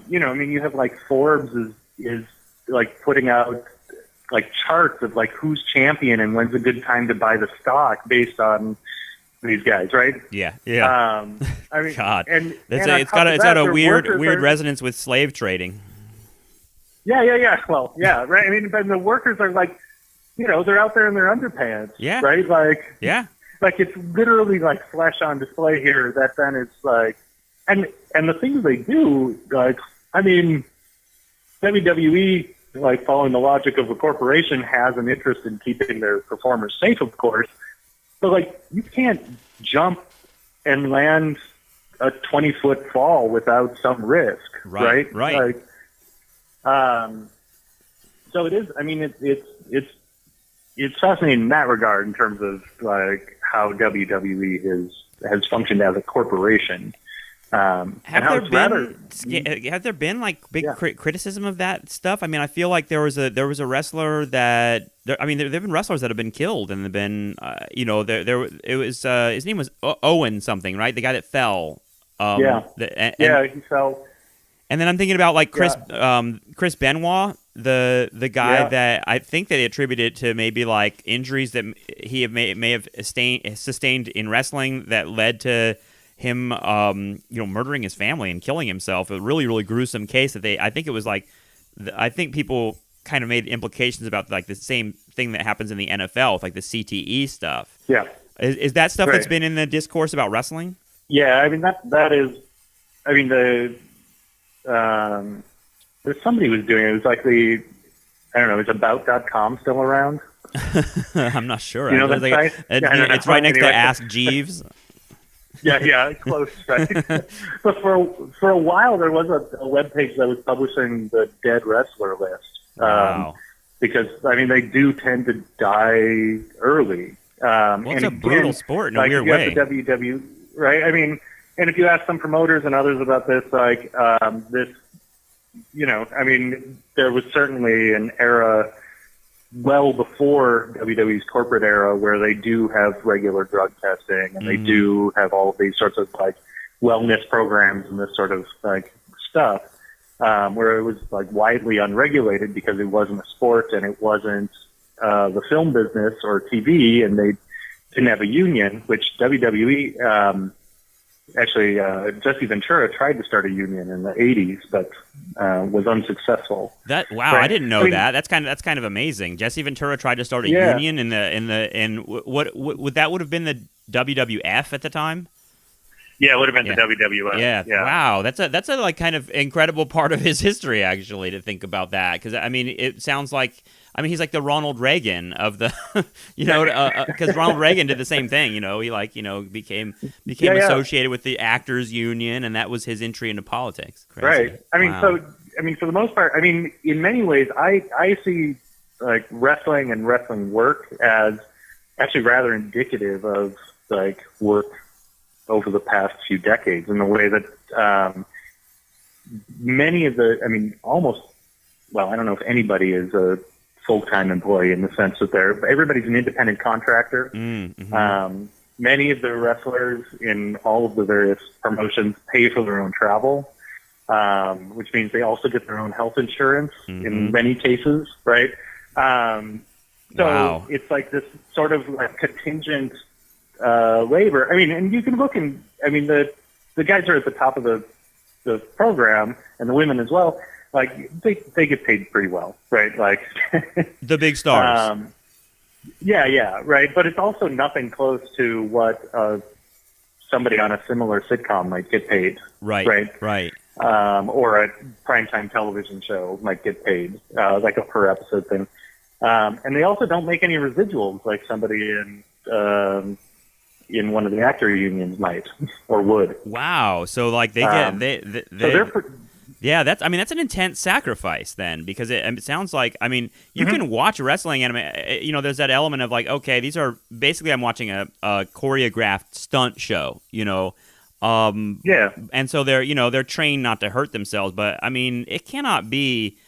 you know, I mean, you have like Forbes is like putting out like charts of like who's champion and when's a good time to buy the stock based on these guys, right? Yeah. I mean, God, and it's got a weird resonance with slave trading. Yeah. Well, yeah, right. I mean, but the workers are like, you know, they're out there in their underpants, right? Like, like it's literally like flesh on display here. That then it's like, and the things they do, like, I mean, WWE, like following the logic of a corporation, has an interest in keeping their performers safe, of course. But like, you can't jump and land a 20-foot fall without some risk, right? Like, so it is. I mean, it's fascinating in that regard in terms of like how WWE has functioned as a corporation. Have there been like big criticism of that stuff? I mean, I feel like there was a wrestler that there have been wrestlers that have been killed and have been you know, it was his name was Owen something, right? The guy that fell. He fell. And then I'm thinking about like Chris Benoit, the guy that I think that they attributed to maybe like injuries that he may have sustained in wrestling that led to him, you know, murdering his family and killing himself. A really, really gruesome case that I think people kind of made implications about like the same thing that happens in the NFL with like the CTE stuff. Yeah. Is that stuff that's been in the discourse about wrestling? Yeah. I mean, that is, I mean, there's somebody who was doing it. It was like I don't know, is about.com still around? I'm not sure. You know that site? It's right next to Ask Jeeves. Yeah, close, right? But for a while, there was a web page that was publishing the dead wrestler list. Wow. Because, I mean, they do tend to die early. Well, it's a brutal sport in a weird way. Like, you have the WW, right? I mean, and if you ask some promoters and others about this, like, this, you know, I mean, there was certainly an era well before WWE's corporate era where they do have regular drug testing and they do have all of these sorts of, like, wellness programs and this sort of, like, stuff. Where it was like widely unregulated because it wasn't a sport and it wasn't the film business or TV, and they didn't have a union, which WWE actually Jesse Ventura tried to start a union in the 80s, but was unsuccessful. Wow, right? I didn't know that. That's kind of amazing. Jesse Ventura tried to start a union in what would have been the WWF at the time? Yeah, it would have been the WWF. Yeah. Wow, that's a like kind of incredible part of his history, actually, to think about that. Because I mean, it sounds like he's like the Ronald Reagan of the, you know, because Ronald Reagan did the same thing. You know, he became associated with the actors union, and that was his entry into politics. Crazy. Right. I mean, for the most part, I mean, in many ways, I see like wrestling and wrestling work as actually rather indicative of like work over the past few decades, in the way that many of the, I mean, almost, well, I don't know if anybody is a full-time employee in the sense that everybody's an independent contractor. Many of the wrestlers in all of the various promotions pay for their own travel, which means they also get their own health insurance in many cases, right? So it's like this sort of like contingent labor. I mean, and you can look and, I mean, the guys are at the top of the program, and the women as well. Like they get paid pretty well, right? Like the big stars. Yeah, right. But it's also nothing close to what somebody on a similar sitcom might get paid. Right. Or a primetime television show might get paid, like a per episode thing. And they also don't make any residuals like somebody in one of the actor unions might or would. Wow. So like they get yeah, that's an intense sacrifice then, because it sounds like, I mean, you can watch wrestling anime, you know, there's that element of like, okay, these are basically, I'm watching a choreographed stunt show, you know. And so they're trained not to hurt themselves, but I mean, it cannot be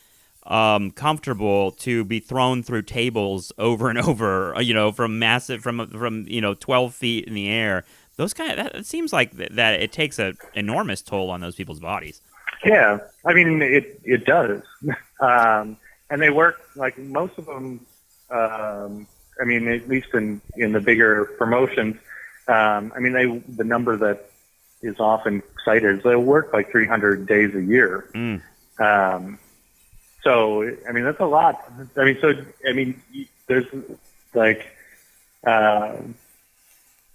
comfortable to be thrown through tables over and over, you know, from 12 feet in the air. Those it seems like that it takes an enormous toll on those people's bodies. Yeah, I mean, it does. And they work, like most of them, I mean, at least in the bigger promotions, I mean, the number that is often cited is they work like 300 days a year. So, I mean, that's a lot. I mean, there's like, I'm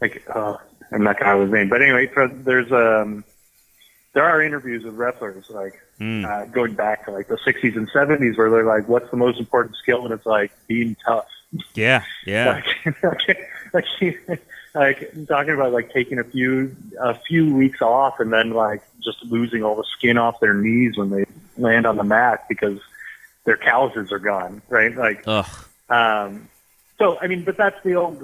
not gonna know his name, but anyway, there are interviews with wrestlers like going back to like the 60s and 70s where they're like, "What's the most important skill?" And it's like being tough. Yeah. Like talking about like taking a few weeks off and then like just losing all the skin off their knees when they land on the mat because their calluses are gone, right? Like, so I mean, but that's the old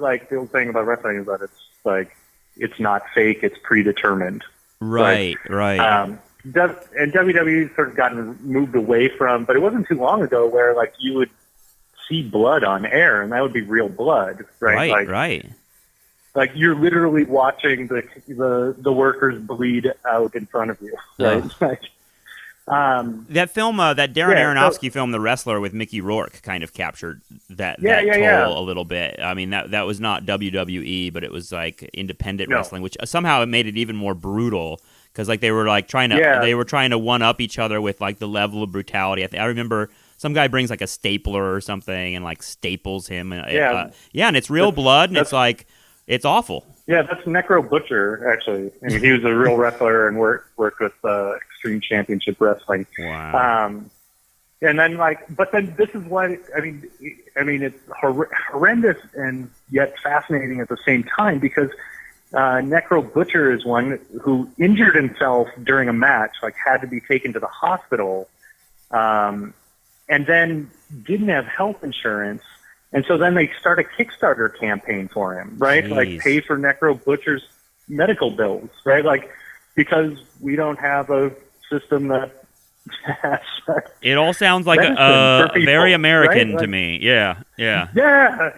thing about wrestling is that it's like it's not fake, it's predetermined. Right. And WWE sort of gotten moved away from, but it wasn't too long ago where like you would see blood on air, and that would be real blood, right? Right. Like you're literally watching the workers bleed out in front of you, right? That film, that Darren Aronofsky film, The Wrestler, with Mickey Rourke, kind of captured that toll a little bit. I mean, that was not WWE, but it was like independent wrestling, which somehow it made it even more brutal because like they were like trying to one up each other with like the level of brutality. I remember some guy brings like a stapler or something and like staples him. And it's real blood, and it's like it's awful. Yeah, that's Necro Butcher, actually. I mean, he was a real wrestler and worked with Extreme Championship Wrestling. Wow. And then, but then this is what, I mean, it's horrendous and yet fascinating at the same time because, Necro Butcher is one who injured himself during a match, like had to be taken to the hospital, and then didn't have health insurance. And so then they start a Kickstarter campaign for him, right? Jeez. Like pay for Necro Butcher's medical bills, right? Like, because we don't have a system that has It all sounds like medicine for people, very American right? to Like, me. Yeah. Yeah,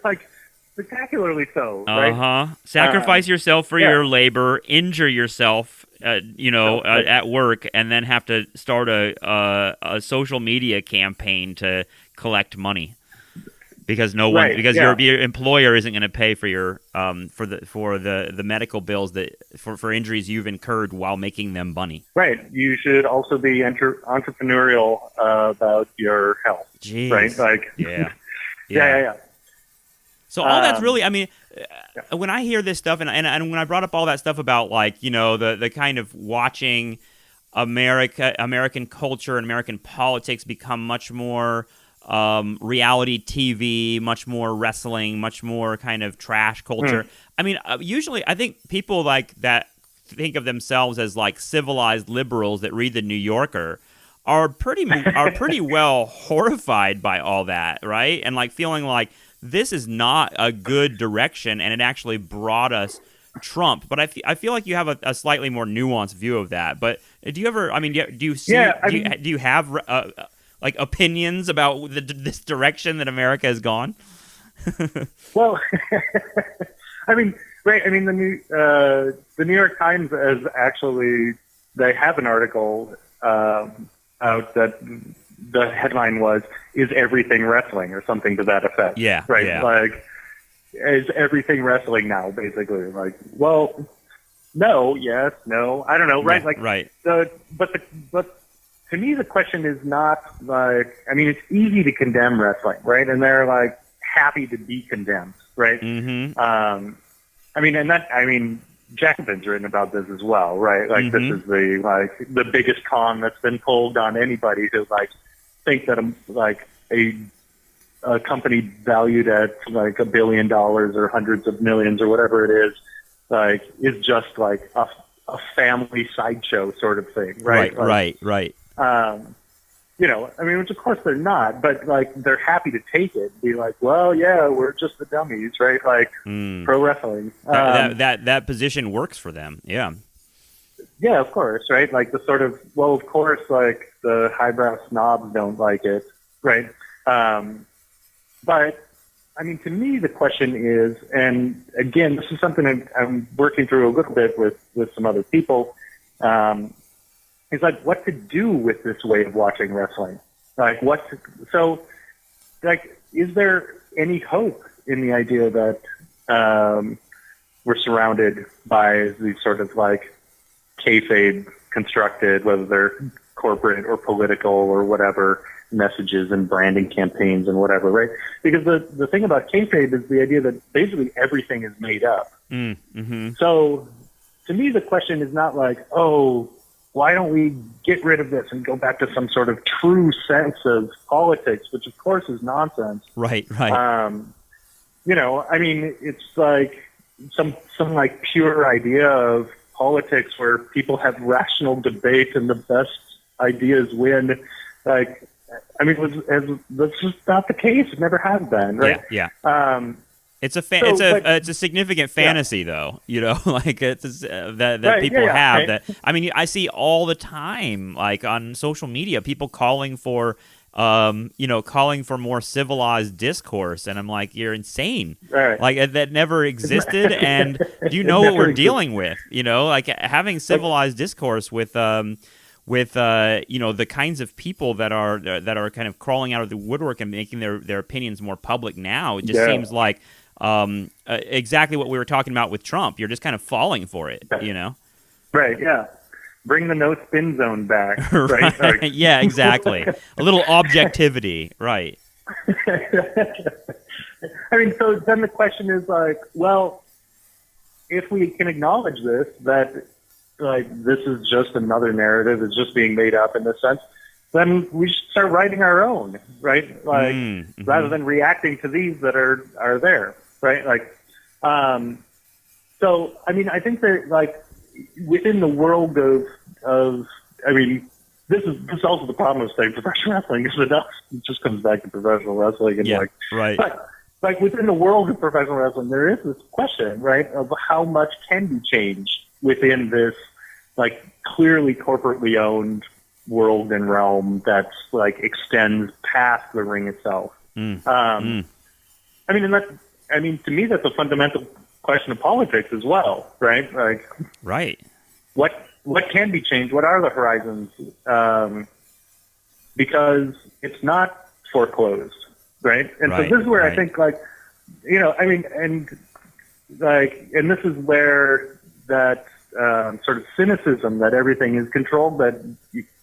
like spectacularly so, right? Sacrifice yourself for yeah. your labor, injure yourself, at work, and then have to start a social media campaign to collect money because your employer isn't going to pay for your for the medical bills that for injuries you've incurred while making them money. Right. You should also be entrepreneurial about your health. Jeez. Right. Like. Yeah. Yeah. So all that's really, I mean, when I hear this stuff, and when I brought up all that stuff about, like, the kind of watching American culture and American politics become much more reality TV, much more wrestling, much more kind of trash culture. I mean, usually I think people like that think of themselves as like civilized liberals that read the New Yorker are pretty well horrified by all that, right? And like feeling like this is not a good direction, and it actually brought us Trump. But I feel like you have a slightly more nuanced view of that. But do you ever? I mean, do you see? Do you have like opinions about this direction that America has gone? Well, I mean, right. I mean, the New York Times they have an article out that the headline was, "Is everything wrestling?" or something to that effect. Yeah. Right. Yeah. Like, is everything wrestling now? Basically, like, well, no, yes, no, I don't know. Right. Yeah, like, right. But to me, the question is not like, I mean, it's easy to condemn wrestling, right? And they're like happy to be condemned, right? Mm-hmm. I mean, Jackson's written about this as well, right? Like, this is the biggest con that's been pulled on anybody to like think that a company valued at like $1 billion or hundreds of millions or whatever it is just like a family sideshow sort of thing, right? Right. I mean, which of course they're not, but like they're happy to take it and be like, well, yeah, we're just the dummies, right? Like pro wrestling. That position works for them. Yeah. Yeah, of course, right? Like the sort of, well, of course, like the highbrow snobs don't like it, right? But I mean, to me, the question is, and again, this is something I'm working through a little bit with some other people. Is like what to do with this way of watching wrestling. Like is there any hope in the idea that we're surrounded by these sort of like kayfabe constructed, whether they're corporate or political or whatever, messages and branding campaigns and whatever, right? Because the thing about kayfabe is the idea that basically everything is made up. Mm-hmm. So to me, the question is not like, oh, why don't we get rid of this and go back to some sort of true sense of politics, which of course is nonsense. Right. I mean, it's like some like pure idea of politics where people have rational debate and the best ideas win. Like, I mean, that's just not the case. It never has been, right? Yeah. It's a it's a significant fantasy, though. Like that right, people have. right. That I mean, I see all the time, like on social media, people calling for more civilized discourse, and I'm like, you're insane. Right. Like that never existed, and do you know what we're dealing with? Like having civilized discourse with the kinds of people that are kind of crawling out of the woodwork and making their opinions more public now. It just seems like exactly what we were talking about with Trump. You're just kind of falling for it, Right, yeah. Bring the no spin zone back, right? Like, yeah, exactly. A little objectivity, right. I mean, so then the question is like, well, if we can acknowledge this, that like this is just another narrative, it's just being made up in this sense, then we should start writing our own, right? Like, rather than reacting to these that are there, right? Like, So, I mean, I think that like within the world of I mean, this is also the problem with saying professional wrestling is it just comes back to professional wrestling and right. but like within the world of professional wrestling, there is this question, right, of how much can be changed within this like clearly corporately owned world and realm that's like extends past the ring itself. I mean, I mean, to me, that's a fundamental question of politics as well, right? Like, right. What can be changed? What are the horizons? Because it's not foreclosed, right? And so this is where I think, like, you know, I mean, and this is where that sort of cynicism that everything is controlled, that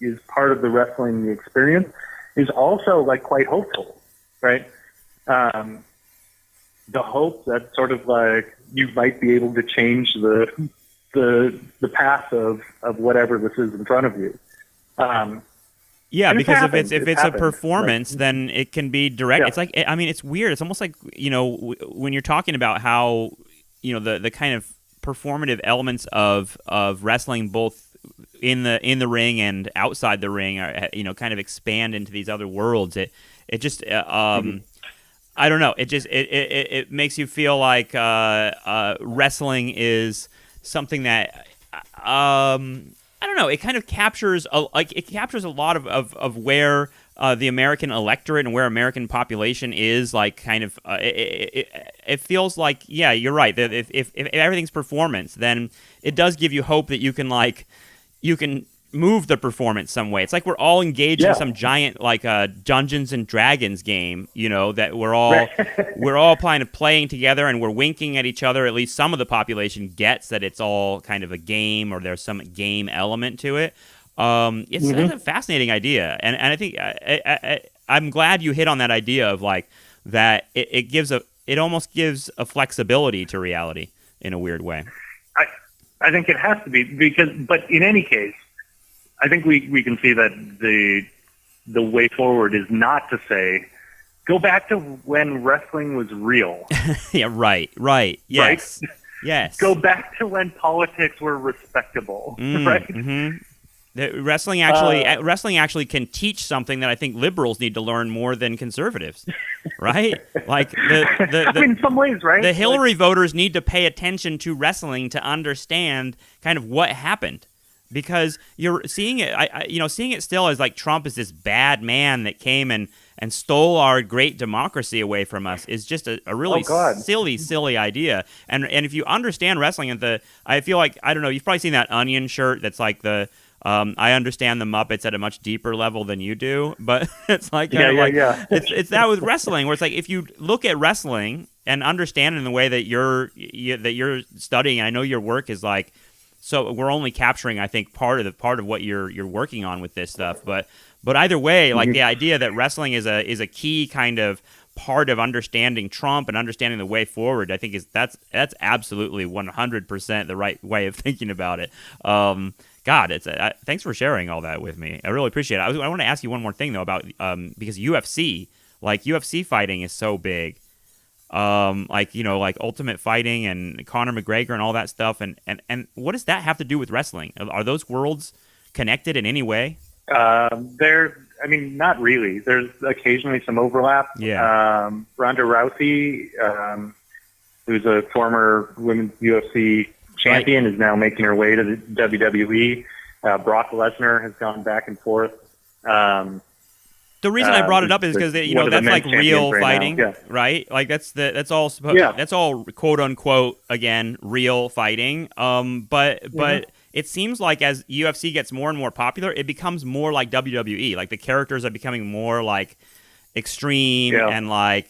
is part of the wrestling experience, is also like quite hopeful, right? The hope that sort of like you might be able to change the path of whatever this is in front of you. Yeah, because if it's a happened. performance, like, then it can be direct. Yeah. It's like, I mean, it's weird. It's almost like, you know, when you're talking about how, you know, the kind of performative elements of wrestling, both in the ring and outside the ring, are, you know, kind of expand into these other worlds. It just I don't know. It just it makes you feel like wrestling is something that I don't know. It kind of captures a lot of where the American electorate and where American population is. Like, kind of it feels like, yeah, you're right. That if everything's performance, then it does give you hope that you can move the performance some way. It's like we're all engaged in some giant like Dungeons and Dragons game, you know, that we're all kind of playing together, and we're winking at each other. At least some of the population gets that it's all kind of a game, or there's some game element to it. It's a fascinating idea, and I think I'm glad you hit on that idea of like that it almost gives a flexibility to reality in a weird way. I think it has to be but in any case, I think we can see that the way forward is not to say, go back to when wrestling was real. Yeah, right. Yes. Right? Yes. Go back to when politics were respectable, right? Mm-hmm. Wrestling actually can teach something that I think liberals need to learn more than conservatives, right? Like I mean, in some ways, right? The Hillary voters need to pay attention to wrestling to understand kind of what happened. Because you're seeing it, seeing it still as like Trump is this bad man that came and stole our great democracy away from us is just a really silly idea. And if you understand wrestling, I feel like, I don't know, you've probably seen that Onion shirt that's like I understand the Muppets at a much deeper level than you do, but it's like it's that with wrestling, where it's like if you look at wrestling and understand it in the way that you're studying, and I know your work is like. So we're only capturing, I think, part of what you're working on with this stuff. But either way, like the idea that wrestling is a key kind of part of understanding Trump and understanding the way forward, I think that's absolutely 100% the right way of thinking about it. God, thanks for sharing all that with me. I really appreciate it. I want to ask you one more thing though about because UFC fighting is so big. Like Ultimate Fighting and Conor McGregor and all that stuff, and what does that have to do with wrestling? Are those worlds connected in any way? I mean, not really. There's occasionally some overlap. Yeah. Ronda Rousey, who's a former women's UFC champion, is now making her way to the WWE. Brock Lesnar has gone back and forth. The reason I brought it up is because that's like real fighting, right? Like that's all quote unquote again real fighting. But it seems like as UFC gets more and more popular, it becomes more like WWE. Like the characters are becoming more like extreme and like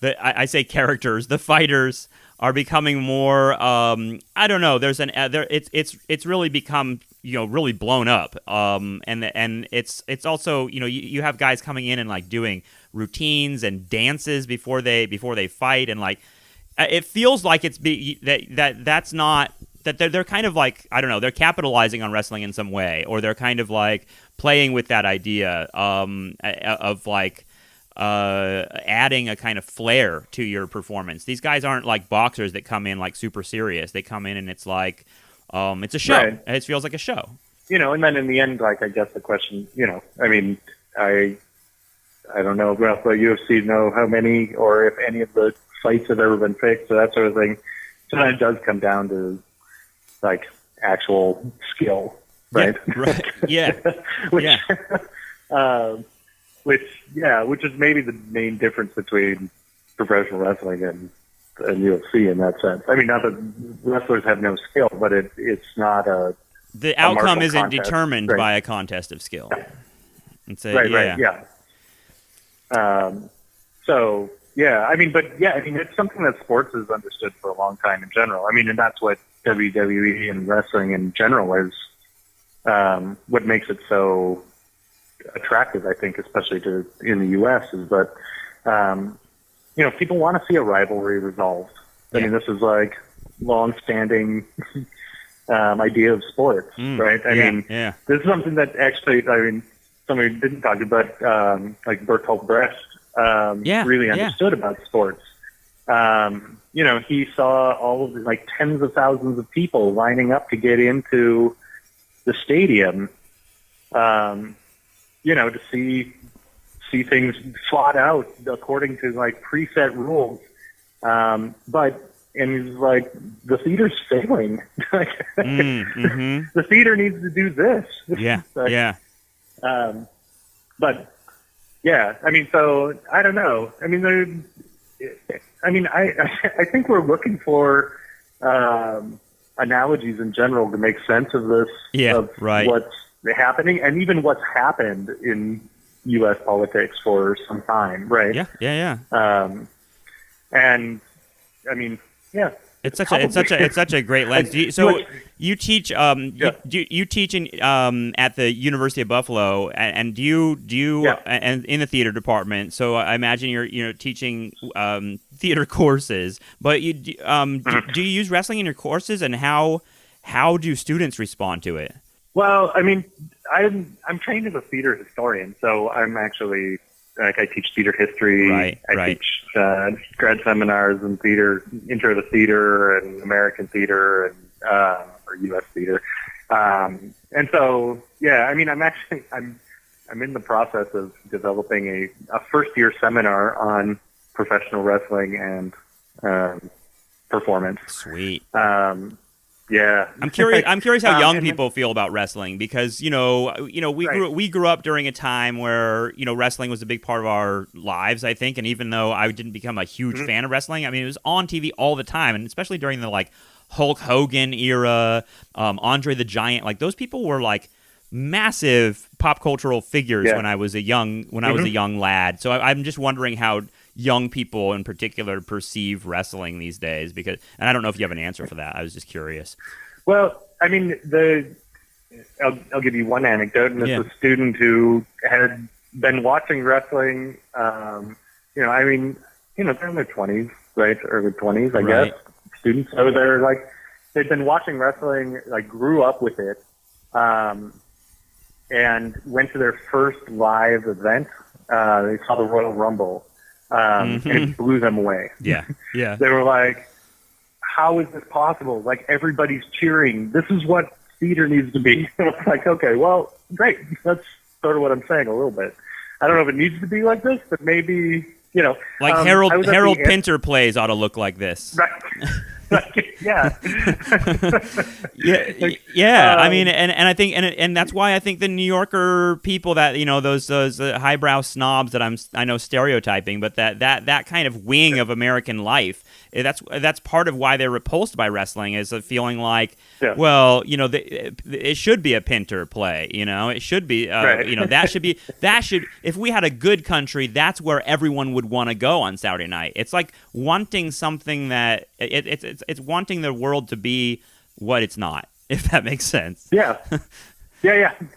I say characters, the fighters are becoming more. I don't know. It's really become really blown up. And it's also you have guys coming in and like doing routines and dances before they fight, and like it feels like that's not that they're kind of like, I don't know, they're capitalizing on wrestling in some way, or they're kind of like playing with that idea of like. adding a kind of flair to your performance. These guys aren't like boxers that come in like super serious. They come in and it's like it's a show. Right. It feels like a show. And then in the end, like, I guess the question, I mean, I don't know about the UFC, know how many or if any of the fights have ever been fixed or that sort of thing. So then it does come down to like actual skill, right? Yeah, right. Yeah. which, Yeah. which is maybe the main difference between professional wrestling and UFC in that sense. I mean, not that wrestlers have no skill, but it's not the outcome martial isn't contest, determined right. by a contest of skill. Right, yeah. So, yeah, I mean, it's something that sports has understood for a long time in general. I mean, and that's what WWE and wrestling in general is, what makes it so attractive, I think, especially in the U.S., is that, people want to see a rivalry resolved. I mean, this is like long-standing idea of sports, right? I mean, this is something that actually, somebody didn't talk about, like Bertolt Brecht, really understood about sports. He saw all of the, like, tens of thousands of people lining up to get into the stadium, to see things fought out according to like preset rules. And he's like, the theater's failing. The theater needs to do this. Yeah, like, yeah. But yeah, I mean, so I don't know. I mean, I think we're looking for analogies in general to make sense of this, of what's happening, and even what's happened in U.S. politics for some time, right? Yeah. And I mean, yeah. It's such a great lens. You teach you teach at the University of Buffalo, and do you and in the theater department. So I imagine you're teaching theater courses. But do you use wrestling in your courses, and how do students respond to it? Well, I mean, I'm trained as a theater historian, so I'm actually I teach theater history. I teach grad seminars in theater, intro to theater and American theater and or U.S. theater. And so, yeah, I mean, I'm in the process of developing a first year seminar on professional wrestling and performance. Sweet. Yeah, I'm curious how young people feel about wrestling, because we grew up during a time where wrestling was a big part of our lives, I think, and even though I didn't become a huge fan of wrestling, I mean, it was on TV all the time, and especially during the like Hulk Hogan era, Andre the Giant, like those people were like massive pop cultural figures when I was a young lad. So I'm just wondering how young people in particular perceive wrestling these days, and I don't know if you have an answer for that. I was just curious. Well, I mean, I'll give you one anecdote, and it's a student who had been watching wrestling, they're in their 20s, right? Early 20s, I guess. Students. So they'd been watching wrestling, like grew up with it, and went to their first live event. They saw the Royal Rumble. And it blew them away. Yeah. They were like, how is this possible? Like, everybody's cheering. This is what theater needs to be. It's like, okay, well, great. That's sort of what I'm saying a little bit. I don't know if it needs to be like this, but maybe, like Harold Pinter plays ought to look like this. Right. Yeah. Yeah. I mean, and I think, and that's why I think the New Yorker people that those highbrow snobs that I know stereotyping, but that kind of wing of American life, that's part of why they're repulsed by wrestling, is a feeling like, well, it should be a Pinter play, it should be, that should if we had a good country, that's where everyone would want to go on Saturday night. It's like wanting something that it's wanting the world to be what it's not, if that makes sense. Yeah,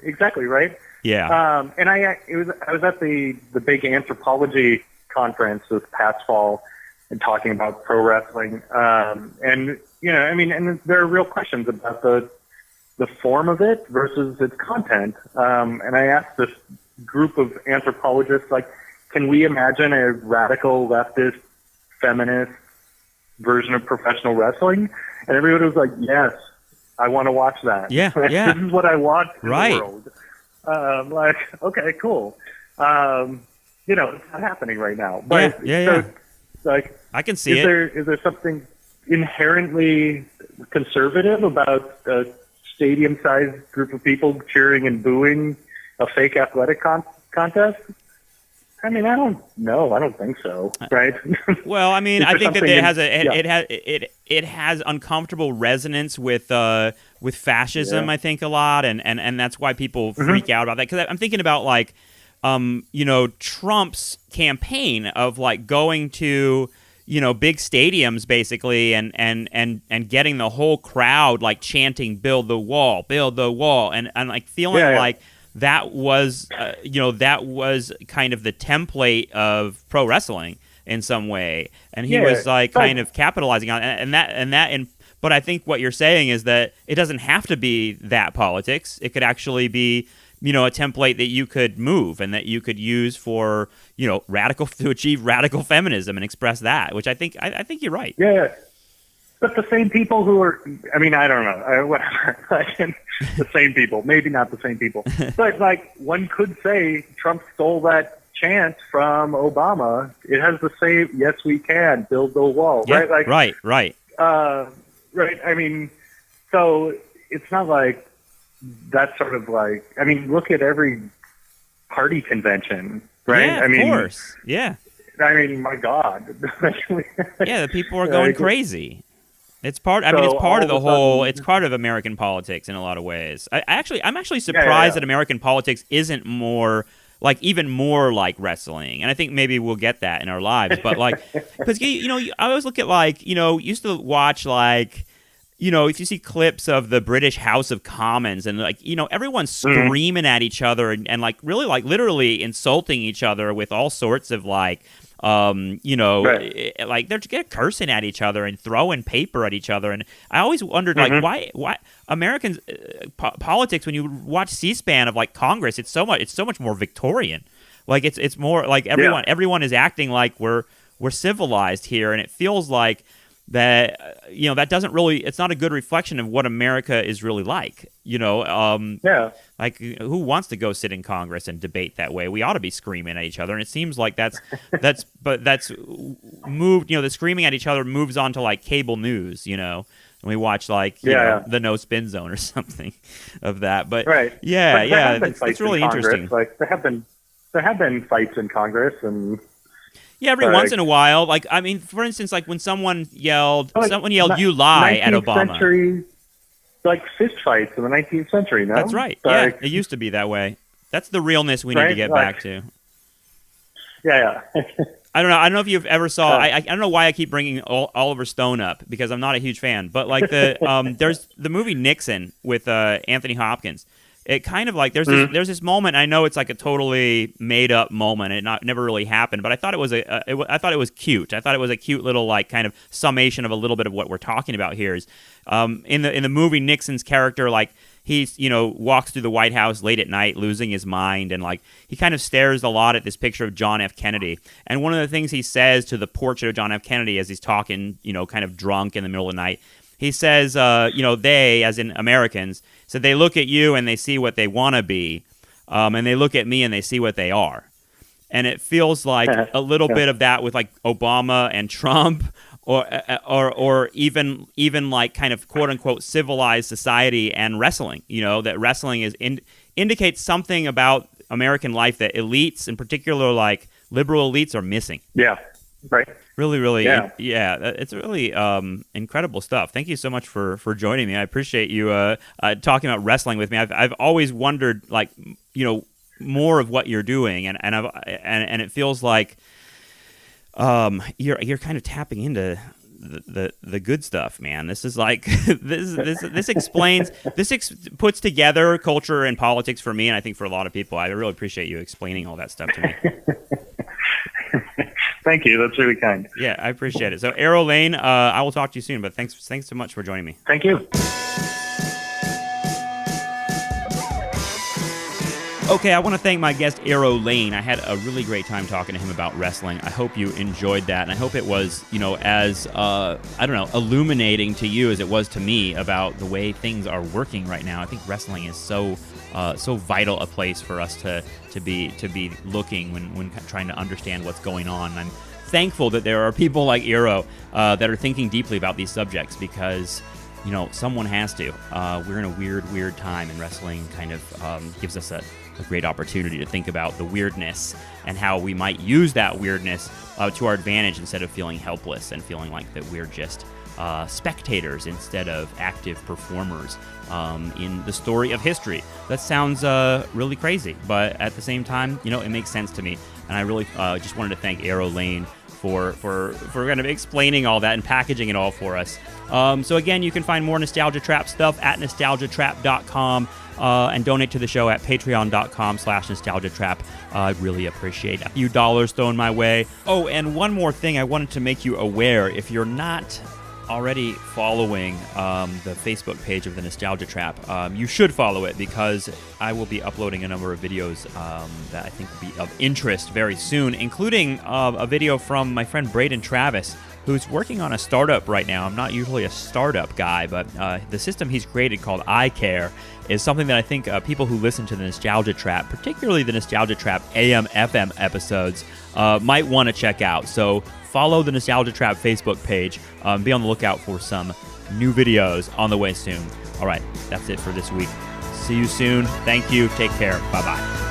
exactly, right. Yeah. And I was at the big anthropology conference this past fall and talking about pro wrestling. And and there are real questions about the form of it versus its content. And I asked this group of anthropologists, like, can we imagine a radical leftist feminist version of professional wrestling? And everybody was like, yes, I want to watch that. Yeah. This is what I want in Right. the world. Like, okay, cool. It's not happening right now. But Yeah. like, I can see it. Is there something inherently conservative about a stadium-sized group of people cheering and booing a fake athletic contest? I mean, I don't know. I don't think so. Right? Well, I mean, Is I there think that something it has uncomfortable resonance with fascism. I think a lot, and that's why people freak out about that. Because I'm thinking about like, Trump's campaign of like going to big stadiums basically, and getting the whole crowd like chanting "Build the wall, build the wall," and like feeling like that was kind of the template of pro wrestling in some way, and he was like kind of capitalizing on it, but I think what you're saying is that it doesn't have to be that politics. It could actually be a template that you could move and that you could use for to achieve radical feminism and express that, which I think you're right. Yeah. But the same people who are, I mean, I don't know, whatever. The same people, maybe not the same people. But, like, one could say Trump stole that chant from Obama. It has the same, yes, we can, build the wall, Yeah, right? Like, right. right. I mean, so it's not like that's sort of like, I mean, look at every party convention, right? Yeah, of course. Yeah. I mean, my God. Yeah, the people are going crazy. It's part. I mean, it's part of the whole. It's part of American politics in a lot of ways. I'm actually surprised that American politics isn't more like even more like wrestling, and I think maybe we'll get that in our lives. But like, because I always look at like used to watch like. If you see clips of the British House of Commons and like everyone's screaming at each other and like really like literally insulting each other with all sorts of like. Like they're cursing at each other and throwing paper at each other, and I always wondered like why Americans politics when you watch C-SPAN of like Congress, it's so much more Victorian, like it's more like everyone is acting like we're civilized here, and it feels like that that doesn't really, it's not a good reflection of what America is really like. Like who wants to go sit in Congress and debate that way? We ought to be screaming at each other, and it seems like that's moved. The screaming at each other moves on to like cable news. And we watch like the No Spin Zone or something of that. But it's really interesting. Like there have been fights in Congress and. Yeah, every once in a while. Like, I mean, for instance, like when someone yelled, "You lie" at Obama. Century, like fist fights in the 19th century, no? That's right. Like, it used to be that way. That's the realness we need to get back to. Yeah. I don't know if you've ever saw. I don't know why I keep bringing Oliver Stone up because I'm not a huge fan. But like there's the movie Nixon with Anthony Hopkins. It kind of like there's this moment. I know it's like a totally made up moment. It never really happened, but I thought it was I thought it was cute. I thought it was a cute little like kind of summation of a little bit of what we're talking about here. Is in the movie Nixon's character like he's walks through the White House late at night, losing his mind, and like he kind of stares a lot at this picture of John F. Kennedy. And one of the things he says to the portrait of John F. Kennedy as he's talking, kind of drunk in the middle of the night. He says, they, as in Americans, said they look at you and they see what they want to be, and they look at me and they see what they are. And it feels like a little bit of that with like Obama and Trump, or even like kind of quote unquote civilized society and wrestling. That wrestling indicates something about American life that elites, in particular like liberal elites, are missing. Yeah, right. Really, it's really incredible stuff. Thank you so much for joining me. I appreciate you talking about wrestling with me. I've always wondered, like, more of what you're doing, and it feels like you're kind of tapping into the good stuff, man. This is like this explains puts together culture and politics for me, and I think for a lot of people. I really appreciate you explaining all that stuff to me. Thank you. That's really kind. Yeah, I appreciate it. So, Eero Laine, I will talk to you soon, but thanks so much for joining me. Thank you. Okay, I want to thank my guest, Eero Laine. I had a really great time talking to him about wrestling. I hope you enjoyed that, and I hope it was, as, illuminating to you as it was to me about the way things are working right now. I think wrestling is so vital a place for us to be looking when trying to understand what's going on. I'm thankful that there are people like Eero that are thinking deeply about these subjects because someone has to. We're in a weird time, and wrestling kind of gives us a great opportunity to think about the weirdness and how we might use that weirdness to our advantage instead of feeling helpless and feeling like that we're just spectators instead of active performers in the story of history. That sounds really crazy, but at the same time, it makes sense to me. And I really just wanted to thank Eero Laine for kind of explaining all that and packaging it all for us. So again, you can find more Nostalgia Trap stuff at nostalgiatrap.com and donate to the show at patreon.com/nostalgiatrap. I'd really appreciate a few dollars thrown my way. Oh, and one more thing I wanted to make you aware, if you're not already following the Facebook page of the Nostalgia Trap, you should follow it because I will be uploading a number of videos that I think will be of interest very soon, including a video from my friend Braden Travis, who's working on a startup right now. I'm not usually a startup guy, but the system he's created called iCare is something that I think people who listen to the Nostalgia Trap, particularly the Nostalgia Trap AM/FM episodes, might want to check out. So follow the Nostalgia Trap Facebook page. Be on the lookout for some new videos on the way soon. All right, that's it for this week. See you soon. Thank you. Take care. Bye-bye.